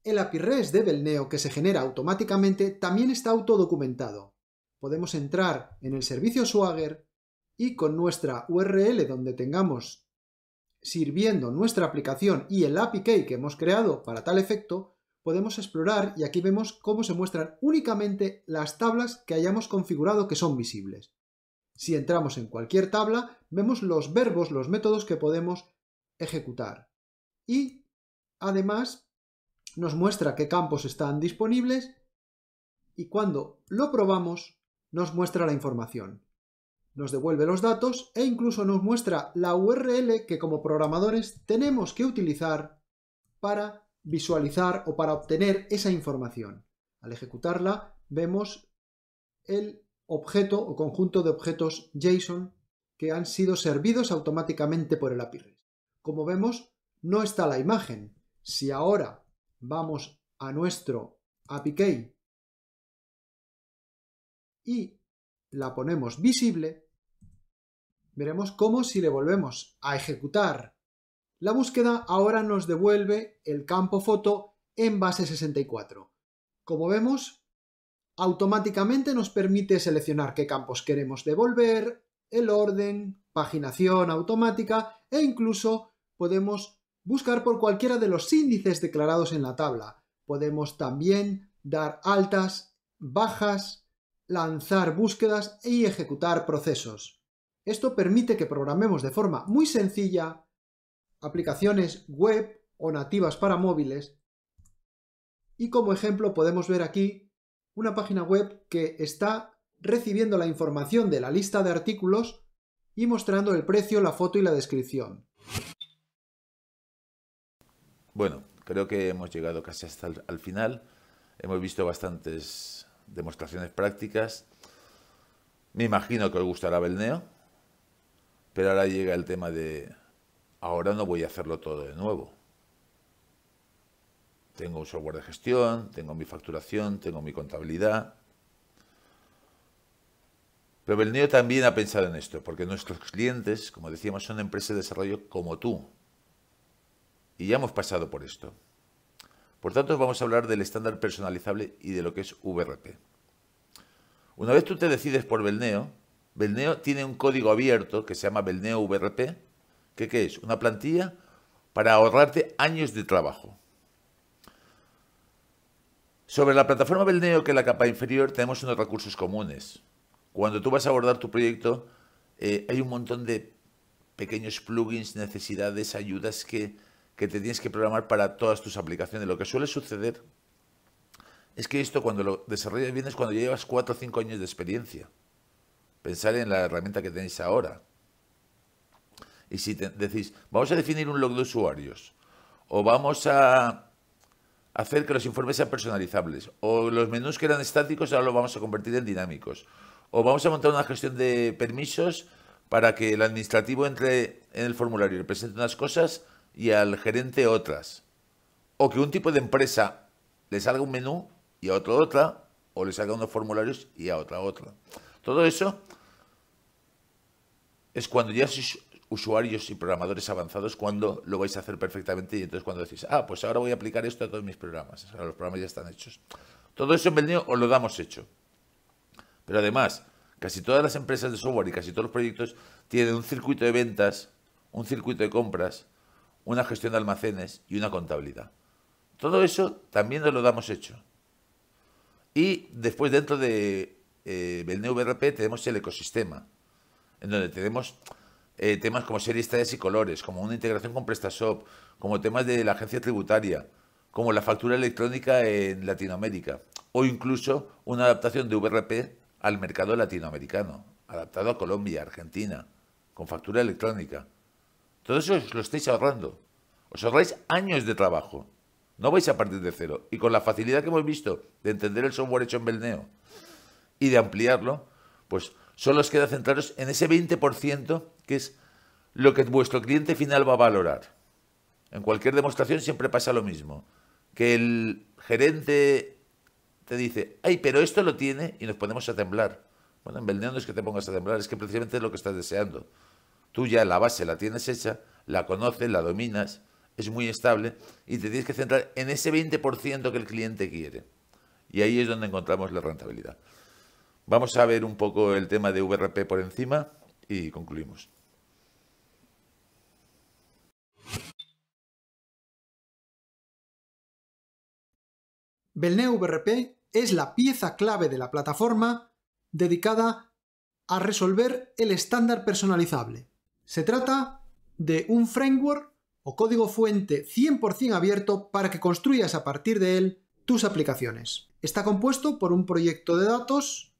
el API REST de Belneo que se genera automáticamente también está autodocumentado. Podemos entrar en el servicio Swagger y con nuestra URL donde tengamos sirviendo nuestra aplicación y el API key que hemos creado para tal efecto, podemos explorar y aquí vemos cómo se muestran únicamente las tablas que hayamos configurado que son visibles. Si entramos en cualquier tabla, vemos los verbos, los métodos que podemos ejecutar. Y, además, nos muestra qué campos están disponibles y cuando lo probamos, nos muestra la información. Nos devuelve los datos e incluso nos muestra la URL que como programadores tenemos que utilizar para visualizar o para obtener esa información. Al ejecutarla, vemos el objeto o conjunto de objetos JSON que han sido servidos automáticamente por el API REST. Como vemos, no está la imagen. Si ahora vamos a nuestro API Key y la ponemos visible, veremos cómo si le volvemos a ejecutar la búsqueda, ahora nos devuelve el campo foto en base 64. Como vemos, automáticamente nos permite seleccionar qué campos queremos devolver, el orden, paginación automática e incluso podemos buscar por cualquiera de los índices declarados en la tabla. Podemos también dar altas, bajas, lanzar búsquedas y ejecutar procesos. Esto permite que programemos de forma muy sencilla aplicaciones web o nativas para móviles, y como ejemplo podemos ver aquí una página web que está recibiendo la información de la lista de artículos y mostrando el precio, la foto y la descripción. Bueno, creo que hemos llegado casi hasta el final. Hemos visto bastantes demostraciones prácticas. Me imagino que os gustará Belneo, pero ahora llega el tema de: ahora no voy a hacerlo todo de nuevo. Tengo un software de gestión, tengo mi facturación, tengo mi contabilidad. Pero Belneo también ha pensado en esto, porque nuestros clientes, como decíamos, son empresas de desarrollo como tú. Y ya hemos pasado por esto. Por tanto, vamos a hablar del estándar personalizable y de lo que es VRP. Una vez tú te decides por Belneo, Belneo tiene un código abierto que se llama Belneo VRP, que ¿qué es? Una plantilla para ahorrarte años de trabajo. Sobre la plataforma Belneo, que es la capa inferior, tenemos unos recursos comunes. Cuando tú vas a abordar tu proyecto, hay un montón de pequeños plugins, necesidades, ayudas que te tienes que programar para todas tus aplicaciones. Lo que suele suceder es que esto, cuando lo desarrollas bien, es cuando ya llevas 4 o 5 años de experiencia. Pensar en la herramienta que tenéis ahora. Y si decís, vamos a definir un log de usuarios, o vamos a hacer que los informes sean personalizables, o los menús que eran estáticos ahora los vamos a convertir en dinámicos, o vamos a montar una gestión de permisos para que el administrativo entre en el formulario y le presente unas cosas y al gerente otras, o que un tipo de empresa le salga un menú y a otro otra, o le salga unos formularios y a otra. Todo eso es cuando ya sois usuarios y programadores avanzados, cuando lo vais a hacer perfectamente, y entonces cuando decís, pues ahora voy a aplicar esto a todos mis programas. Ahora los programas ya están hechos. Todo eso en Belneo os lo damos hecho. Pero además, casi todas las empresas de software y casi todos los proyectos tienen un circuito de ventas, un circuito de compras, una gestión de almacenes y una contabilidad. Todo eso también nos lo damos hecho. Y después, dentro de Belneo VRP, tenemos el ecosistema, en donde tenemos temas como series, tallas y colores, como una integración con PrestaShop, como temas de la agencia tributaria, como la factura electrónica en Latinoamérica, o incluso una adaptación de VRP al mercado latinoamericano, adaptado a Colombia, Argentina, con factura electrónica. Todo eso os lo estáis ahorrando. Os ahorráis años de trabajo. No vais a partir de cero. Y con la facilidad que hemos visto de entender el software hecho en Belneo y de ampliarlo, pues solo os queda centraros en ese 20%, que es lo que vuestro cliente final va a valorar. En cualquier demostración siempre pasa lo mismo. Que el gerente te dice, ¡ay, pero esto lo tiene! Y nos ponemos a temblar. Bueno, en Belneo no es que te pongas a temblar, es que precisamente es lo que estás deseando. Tú ya la base la tienes hecha, la conoces, la dominas, es muy estable y te tienes que centrar en ese 20% que el cliente quiere. Y ahí es donde encontramos la rentabilidad. Vamos a ver un poco el tema de VRP por encima y concluimos. Belneo VRP es la pieza clave de la plataforma dedicada a resolver el estándar personalizable. Se trata de un framework o código fuente 100% abierto para que construyas a partir de él tus aplicaciones. Está compuesto por un proyecto de datos,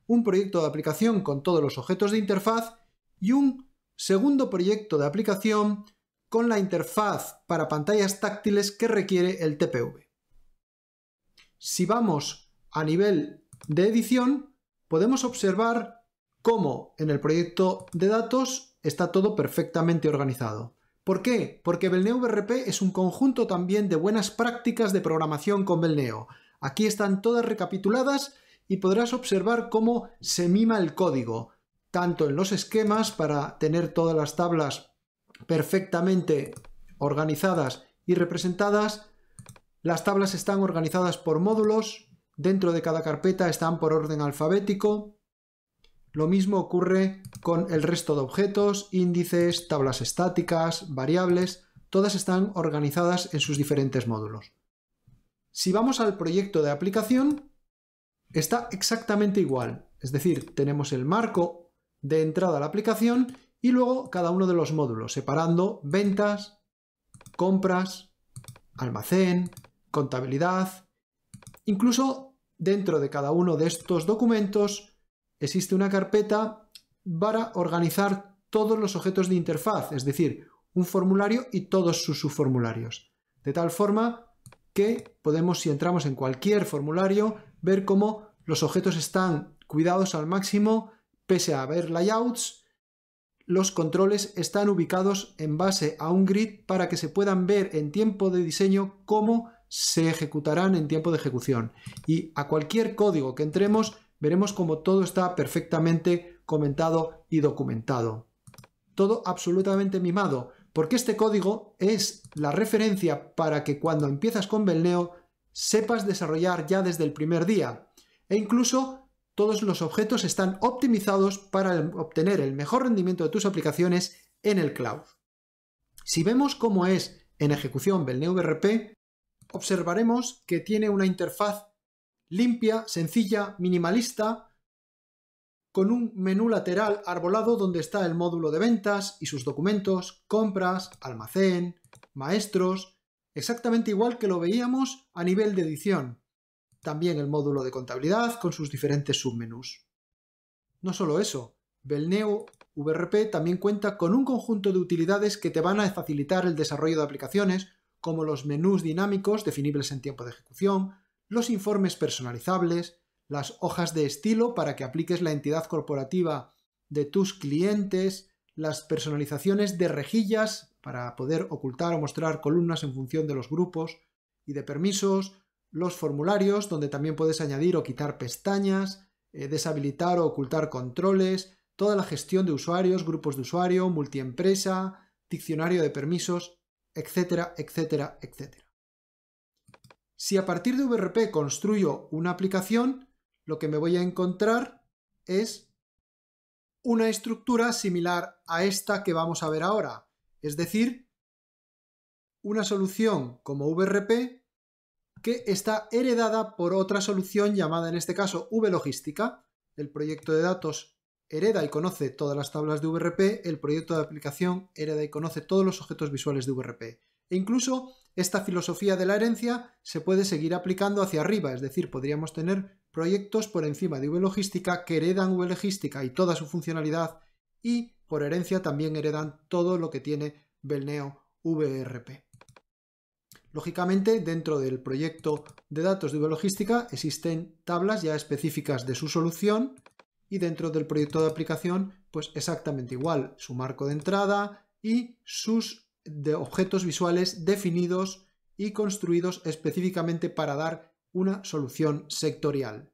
un proyecto de aplicación con todos los objetos de interfaz y un segundo proyecto de aplicación con la interfaz para pantallas táctiles que requiere el TPV. Si vamos a nivel de edición, podemos observar cómo en el proyecto de datos está todo perfectamente organizado. ¿Por qué? Porque Belneo VRP es un conjunto también de buenas prácticas de programación con Belneo. Aquí están todas recapituladas y podrás observar cómo se mima el código, tanto en los esquemas para tener todas las tablas perfectamente organizadas y representadas. Las tablas están organizadas por módulos, dentro de cada carpeta están por orden alfabético. Lo mismo ocurre con el resto de objetos, índices, tablas estáticas, variables, todas están organizadas en sus diferentes módulos. Si vamos al proyecto de aplicación, está exactamente igual, es decir, tenemos el marco de entrada a la aplicación y luego cada uno de los módulos, separando ventas, compras, almacén, contabilidad. Incluso dentro de cada uno de estos documentos existe una carpeta para organizar todos los objetos de interfaz, es decir, un formulario y todos sus subformularios. De tal forma que podemos, si entramos en cualquier formulario, ver cómo los objetos están cuidados al máximo, pese a haber layouts. Los controles están ubicados en base a un grid para que se puedan ver en tiempo de diseño cómo se ejecutarán en tiempo de ejecución. Y a cualquier código que entremos, veremos cómo todo está perfectamente comentado y documentado. Todo absolutamente mimado, porque este código es la referencia para que cuando empiezas con Belneo sepas desarrollar ya desde el primer día. E incluso todos los objetos están optimizados para obtener el mejor rendimiento de tus aplicaciones en el cloud. Si vemos cómo es en ejecución Belneo VRP, observaremos que tiene una interfaz limpia, sencilla, minimalista, con un menú lateral arbolado donde está el módulo de ventas y sus documentos, compras, almacén, maestros, exactamente igual que lo veíamos a nivel de edición. También el módulo de contabilidad con sus diferentes submenús. No solo eso, Belneo VRP también cuenta con un conjunto de utilidades que te van a facilitar el desarrollo de aplicaciones, como los menús dinámicos definibles en tiempo de ejecución, los informes personalizables, las hojas de estilo para que apliques la entidad corporativa de tus clientes, las personalizaciones de rejillas para poder ocultar o mostrar columnas en función de los grupos y de permisos, los formularios donde también puedes añadir o quitar pestañas, deshabilitar o ocultar controles, toda la gestión de usuarios, grupos de usuario, multiempresa, diccionario de permisos, etcétera, etcétera, etcétera. Si a partir de VRP construyo una aplicación, lo que me voy a encontrar es una estructura similar a esta que vamos a ver ahora, es decir, una solución como VRP que está heredada por otra solución llamada en este caso VLogística. El proyecto de datos hereda y conoce todas las tablas de VRP, el proyecto de aplicación hereda y conoce todos los objetos visuales de VRP. E incluso esta filosofía de la herencia se puede seguir aplicando hacia arriba, es decir, podríamos tener proyectos por encima de VLogística que heredan VLogística y toda su funcionalidad y por herencia también heredan todo lo que tiene Belneo VRP. Lógicamente, dentro del proyecto de datos de VLogística existen tablas ya específicas de su solución y dentro del proyecto de aplicación, pues exactamente igual, su marco de entrada y sus objetos visuales definidos y construidos específicamente para dar una solución sectorial.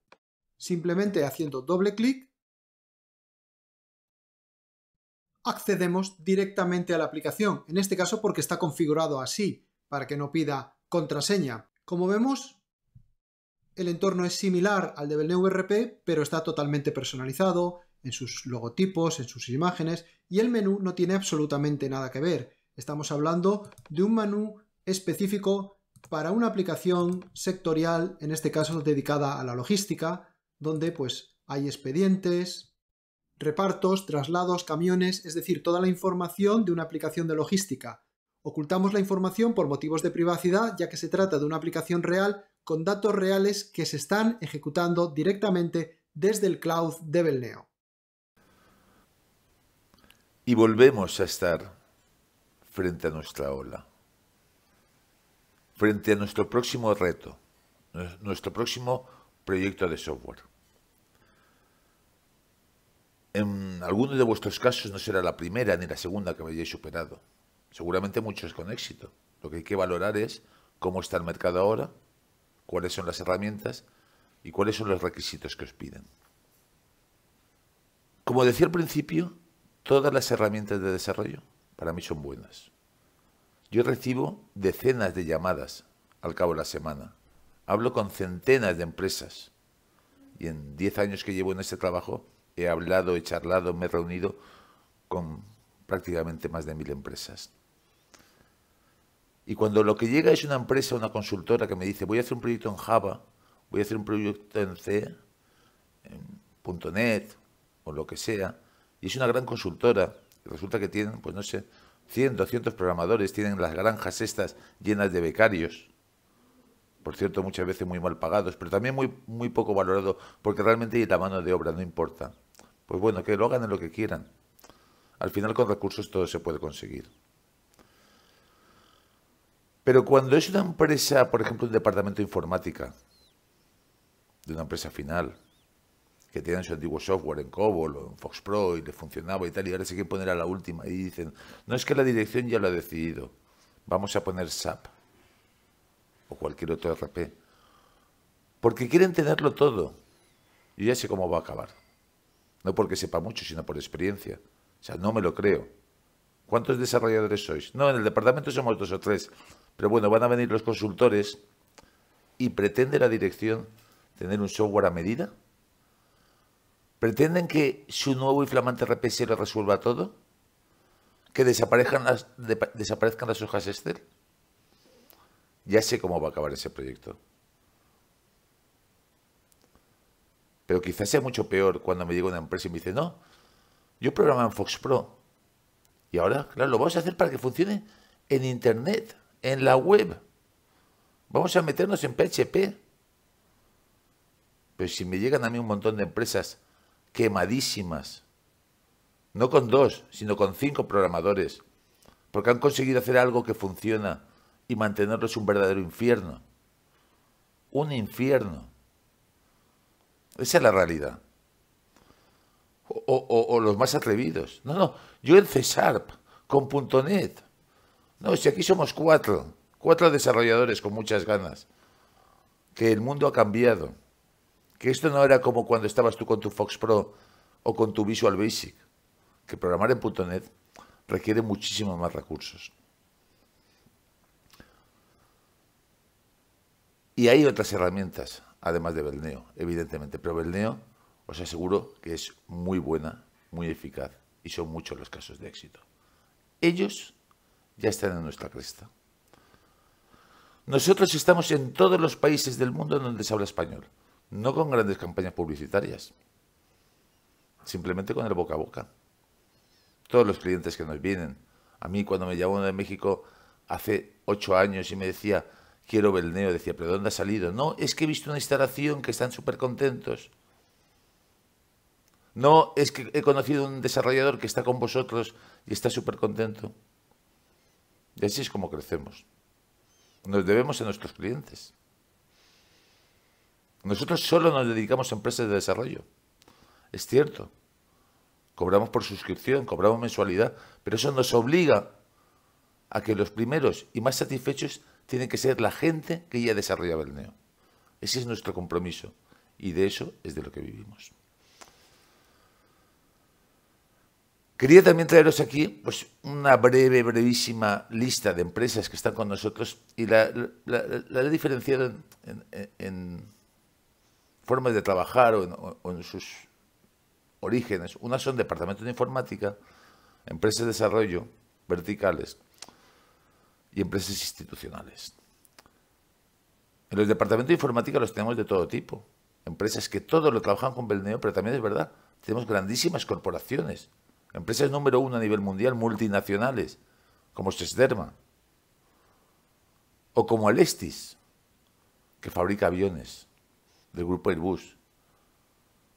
Simplemente haciendo doble clic accedemos directamente a la aplicación, en este caso porque está configurado así, para que no pida contraseña. Como vemos, el entorno es similar al de Belneo VRP, pero está totalmente personalizado en sus logotipos, en sus imágenes, y el menú no tiene absolutamente nada que ver. Estamos hablando de un menú específico para una aplicación sectorial, en este caso dedicada a la logística, donde pues hay expedientes, repartos, traslados, camiones, es decir, toda la información de una aplicación de logística. Ocultamos la información por motivos de privacidad, ya que se trata de una aplicación real con datos reales que se están ejecutando directamente desde el cloud de Belneo. Y volvemos a estar frente a nuestra ola, frente a nuestro próximo reto, nuestro próximo proyecto de software. En algunos de vuestros casos no será la primera ni la segunda que hayáis superado. Seguramente muchos con éxito. Lo que hay que valorar es cómo está el mercado ahora, cuáles son las herramientas y cuáles son los requisitos que os piden. Como decía al principio, todas las herramientas de desarrollo para mí son buenas. Yo recibo decenas de llamadas al cabo de la semana. Hablo con centenas de empresas. Y en 10 años que llevo en este trabajo he hablado, he charlado, me he reunido con prácticamente más de 1000 empresas. Y cuando lo que llega es una empresa, una consultora que me dice voy a hacer un proyecto en Java, voy a hacer un proyecto en C, en .NET o lo que sea, y es una gran consultora, y resulta que tienen, pues no sé, 100, 200 programadores, tienen las granjas estas llenas de becarios, por cierto, muchas veces muy mal pagados, pero también muy poco valorado, porque realmente la mano de obra no importa. Pues bueno, que lo hagan en lo que quieran. Al final con recursos todo se puede conseguir. Pero cuando es una empresa, por ejemplo, un departamento de informática, de una empresa final, que tienen su antiguo software en COBOL o en FoxPro y le funcionaba y tal, y ahora se quieren poner a la última y dicen, no es que la dirección ya lo ha decidido, vamos a poner SAP o cualquier otro ERP, porque quieren tenerlo todo. Yo ya sé cómo va a acabar. No porque sepa mucho, sino por experiencia. O sea, no me lo creo. ¿Cuántos desarrolladores sois? No, en el departamento somos 2 o 3. Pero bueno, van a venir los consultores y pretende la dirección tener un software a medida. ¿Pretenden que su nuevo y flamante ERP se lo resuelva todo? ¿Que desaparezcan las hojas Excel? Ya sé cómo va a acabar ese proyecto. Pero quizás sea mucho peor cuando me llega una empresa y me dice, no, yo programaba en FoxPro. Y ahora, claro, lo vamos a hacer para que funcione en Internet, en la web. Vamos a meternos en PHP. Pero si me llegan a mí un montón de empresas quemadísimas, no con 2, sino con 5 programadores, porque han conseguido hacer algo que funciona y mantenerlo es un verdadero infierno. Un infierno. Esa es la realidad. O los más atrevidos. No, yo en C#, con .NET. No, si aquí somos 4 desarrolladores con muchas ganas. Que el mundo ha cambiado. Que esto no era como cuando estabas tú con tu FoxPro o con tu Visual Basic. Que programar en .NET requiere muchísimos más recursos. Y hay otras herramientas, además de Belneo, evidentemente. Pero Belneo, os aseguro que es muy buena, muy eficaz. Y son muchos los casos de éxito. Ellos ya están en nuestra cresta. Nosotros estamos en todos los países del mundo donde se habla español. No con grandes campañas publicitarias. Simplemente con el boca a boca. Todos los clientes que nos vienen. A mí cuando me llamó de México hace 8 años y me decía, quiero Belneo, decía, ¿pero dónde ha salido? No, es que he visto una instalación que están súper contentos. No, es que he conocido un desarrollador que está con vosotros y está súper contento. Y así es como crecemos. Nos debemos a nuestros clientes. Nosotros solo nos dedicamos a empresas de desarrollo. Es cierto. Cobramos por suscripción, cobramos mensualidad, pero eso nos obliga a que los primeros y más satisfechos tienen que ser la gente que ya desarrolla Belneo. Ese es nuestro compromiso y de eso es de lo que vivimos. Quería también traeros aquí pues, una brevísima lista de empresas que están con nosotros y la he diferenciado en formas de trabajar o en sus orígenes. Unas son departamentos de informática, empresas de desarrollo verticales y empresas institucionales. En los departamentos de informática los tenemos de todo tipo. Empresas que todo lo trabajan con Belneo, pero también es verdad, tenemos grandísimas corporaciones. Empresas número 1 a nivel mundial, multinacionales, como Sesderma, o como Alestis, que fabrica aviones, del grupo Airbus.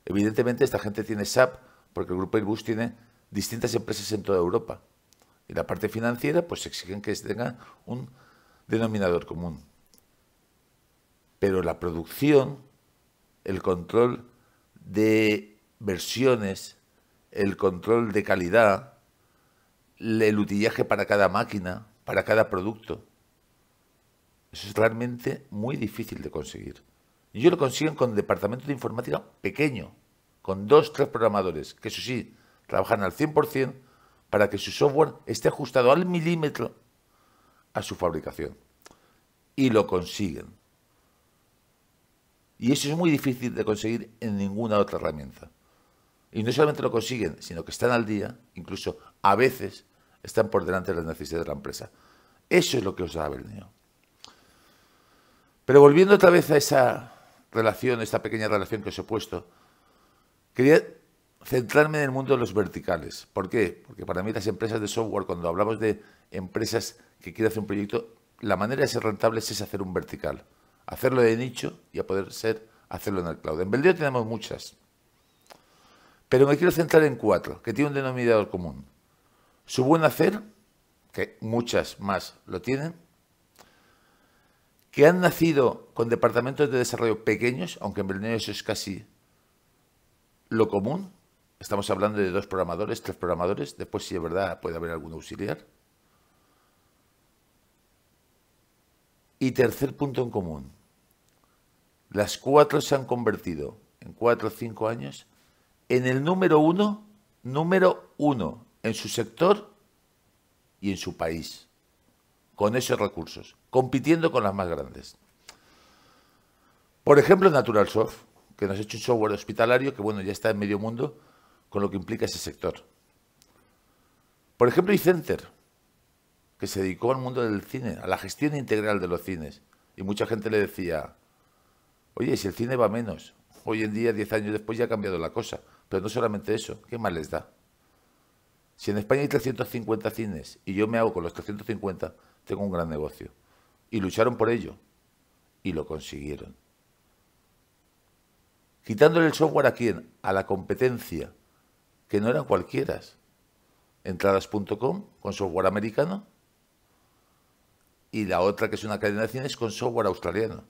Evidentemente esta gente tiene SAP, porque el grupo Airbus tiene distintas empresas en toda Europa. Y la parte financiera, pues exigen que tenga un denominador común. Pero la producción, el control de versiones, el control de calidad, el utillaje para cada máquina, para cada producto, eso es realmente muy difícil de conseguir. Y ellos lo consiguen con departamentos de informática pequeño, con 2 o 3 programadores, que eso sí, trabajan al 100% para que su software esté ajustado al milímetro a su fabricación. Y lo consiguen. Y eso es muy difícil de conseguir en ninguna otra herramienta. Y no solamente lo consiguen, sino que están al día, incluso a veces están por delante de las necesidades de la empresa. Eso es lo que os da Belneo. Pero volviendo otra vez a esa relación, esta pequeña relación que os he puesto, quería centrarme en el mundo de los verticales. ¿Por qué? Porque para mí las empresas de software, cuando hablamos de empresas que quieren hacer un proyecto, la manera de ser rentables es hacer un vertical. Hacerlo de nicho y a poder ser hacerlo en el cloud. En Belneo tenemos muchas. Pero me quiero centrar en 4, que tienen un denominador común. Su buen hacer, que muchas más lo tienen, que han nacido con departamentos de desarrollo pequeños, aunque en Belneo eso es casi lo común. Estamos hablando de 2 programadores, 3 programadores, después si es verdad puede haber algún auxiliar. Y tercer punto en común, las 4 se han convertido en 4 o 5 años en el número uno en su sector y en su país, con esos recursos, compitiendo con las más grandes. Por ejemplo, Naturalsoft, que nos ha hecho un software hospitalario que, bueno, ya está en medio mundo con lo que implica ese sector. Por ejemplo, iCenter, que se dedicó al mundo del cine, a la gestión integral de los cines. Y mucha gente le decía, oye, si el cine va menos, hoy en día, 10 años después, ya ha cambiado la cosa. Pero no solamente eso, ¿qué más les da? Si en España hay 350 cines y yo me hago con los 350, tengo un gran negocio. Y lucharon por ello. Y lo consiguieron. Quitándole el software a quién? A la competencia, que no eran cualquiera. Entradas.com con software americano y la otra que es una cadena de cines con software australiano.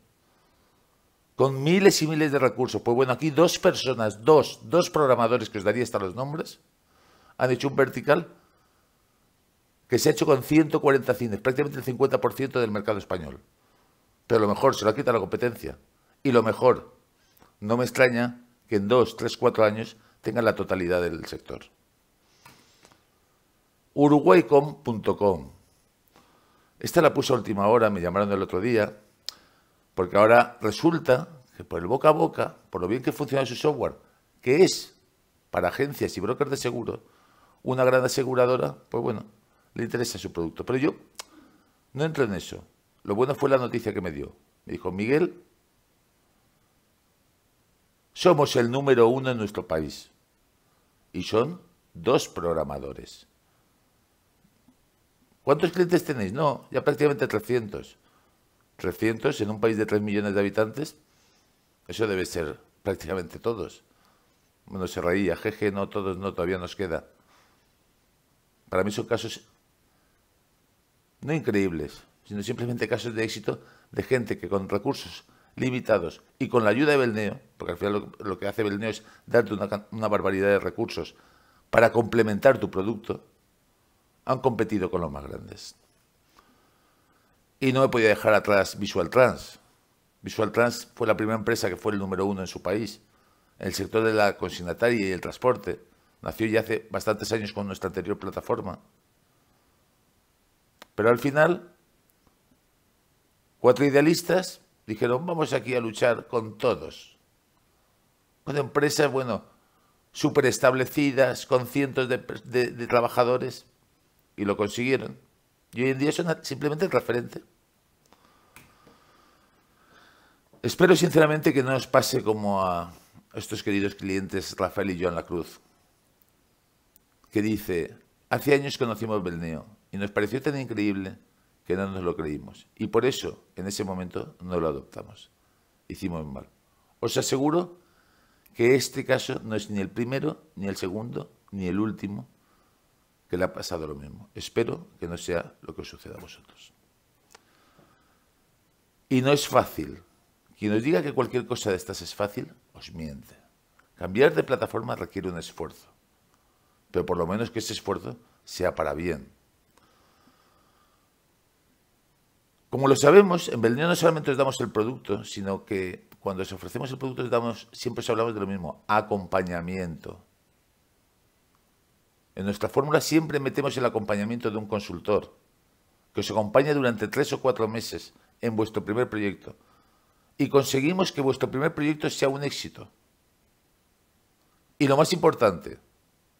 Con miles y miles de recursos. Pues bueno, aquí 2 personas, dos programadores que os daría hasta los nombres, han hecho un vertical que se ha hecho con 140 cines, prácticamente el 50% del mercado español. Pero lo mejor, se lo ha quitado la competencia. Y lo mejor, no me extraña que en 2, 3, 4 años tengan la totalidad del sector. Uruguaycom.com. Esta la puse a última hora, me llamaron el otro día, porque ahora resulta que por el boca a boca, por lo bien que funciona su software, que es para agencias y brokers de seguro, una gran aseguradora, pues bueno, le interesa su producto. Pero yo no entro en eso. Lo bueno fue la noticia que me dio. Me dijo, Miguel, somos el número 1 en nuestro país. Y son 2 programadores. ¿Cuántos clientes tenéis? No, ya prácticamente 300. 300 en un país de 3 millones de habitantes, eso debe ser prácticamente todos. Bueno, se reía, jeje, no, todos no, todavía nos queda. Para mí son casos no increíbles, sino simplemente casos de éxito de gente que con recursos limitados y con la ayuda de Belneo, porque al final lo que hace Belneo es darte una barbaridad de recursos para complementar tu producto, han competido con los más grandes. Y no me podía dejar atrás VisualTrans. VisualTrans fue la primera empresa que fue el número 1 en su país, en el sector de la consignataria y el transporte. Nació ya hace bastantes años con nuestra anterior plataforma. Pero al final, 4 idealistas dijeron, vamos aquí a luchar con todos. Con empresas, bueno, súper establecidas, con cientos de trabajadores, y lo consiguieron. Y hoy en día son simplemente el referente. Espero sinceramente que no os pase como a estos queridos clientes Rafael y Joan Lacruz, que dice, hace años conocimos Belneo y nos pareció tan increíble que no nos lo creímos. Y por eso, en ese momento, no lo adoptamos. Hicimos mal. Os aseguro que este caso no es ni el primero, ni el segundo, ni el último que le ha pasado lo mismo. Espero que no sea lo que os suceda a vosotros. Y no es fácil Quien os diga que cualquier cosa de estas es fácil, os miente. Cambiar de plataforma requiere un esfuerzo, pero por lo menos que ese esfuerzo sea para bien. Como lo sabemos, en Belneo no solamente os damos el producto, sino que cuando os ofrecemos el producto siempre os hablamos de lo mismo, acompañamiento. En nuestra fórmula siempre metemos el acompañamiento de un consultor, que os acompaña durante 3 o 4 meses en vuestro primer proyecto. Y conseguimos que vuestro primer proyecto sea un éxito. Y lo más importante,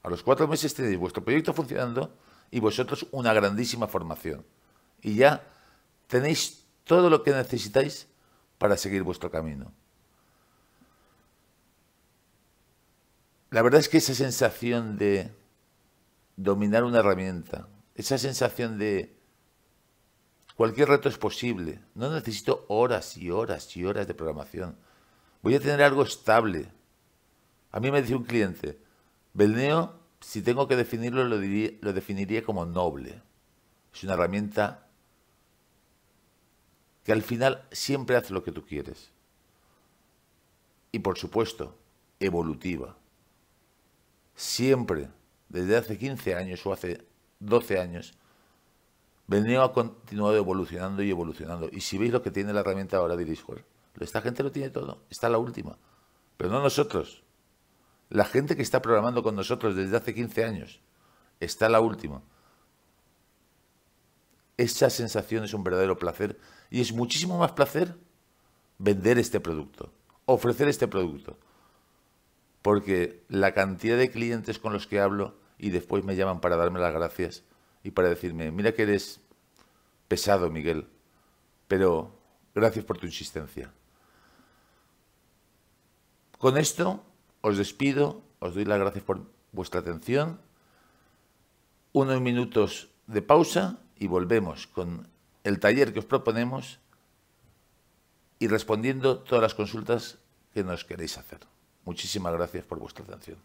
a los 4 meses tenéis vuestro proyecto funcionando y vosotros una grandísima formación. Y ya tenéis todo lo que necesitáis para seguir vuestro camino. La verdad es que esa sensación de dominar una herramienta, esa sensación de cualquier reto es posible, no necesito horas y horas y horas de programación, voy a tener algo estable. A mí me decía un cliente, Belneo, si tengo que definirlo, lo definiría como noble. Es una herramienta que al final siempre hace lo que tú quieres. Y por supuesto, evolutiva. Siempre, desde hace 15 años o hace 12 años, Belneo ha continuado evolucionando y evolucionando. Y si veis lo que tiene la herramienta ahora, diréis, joder, esta gente lo tiene todo, está la última. Pero no nosotros. La gente que está programando con nosotros desde hace 15 años, está la última. Esa sensación es un verdadero placer y es muchísimo más placer vender este producto, ofrecer este producto. Porque la cantidad de clientes con los que hablo y después me llaman para darme las gracias y para decirme, mira que eres pesado, Miguel, pero gracias por tu insistencia. Con esto os despido, os doy las gracias por vuestra atención. Unos minutos de pausa y volvemos con el taller que os proponemos y respondiendo todas las consultas que nos queréis hacer. Muchísimas gracias por vuestra atención.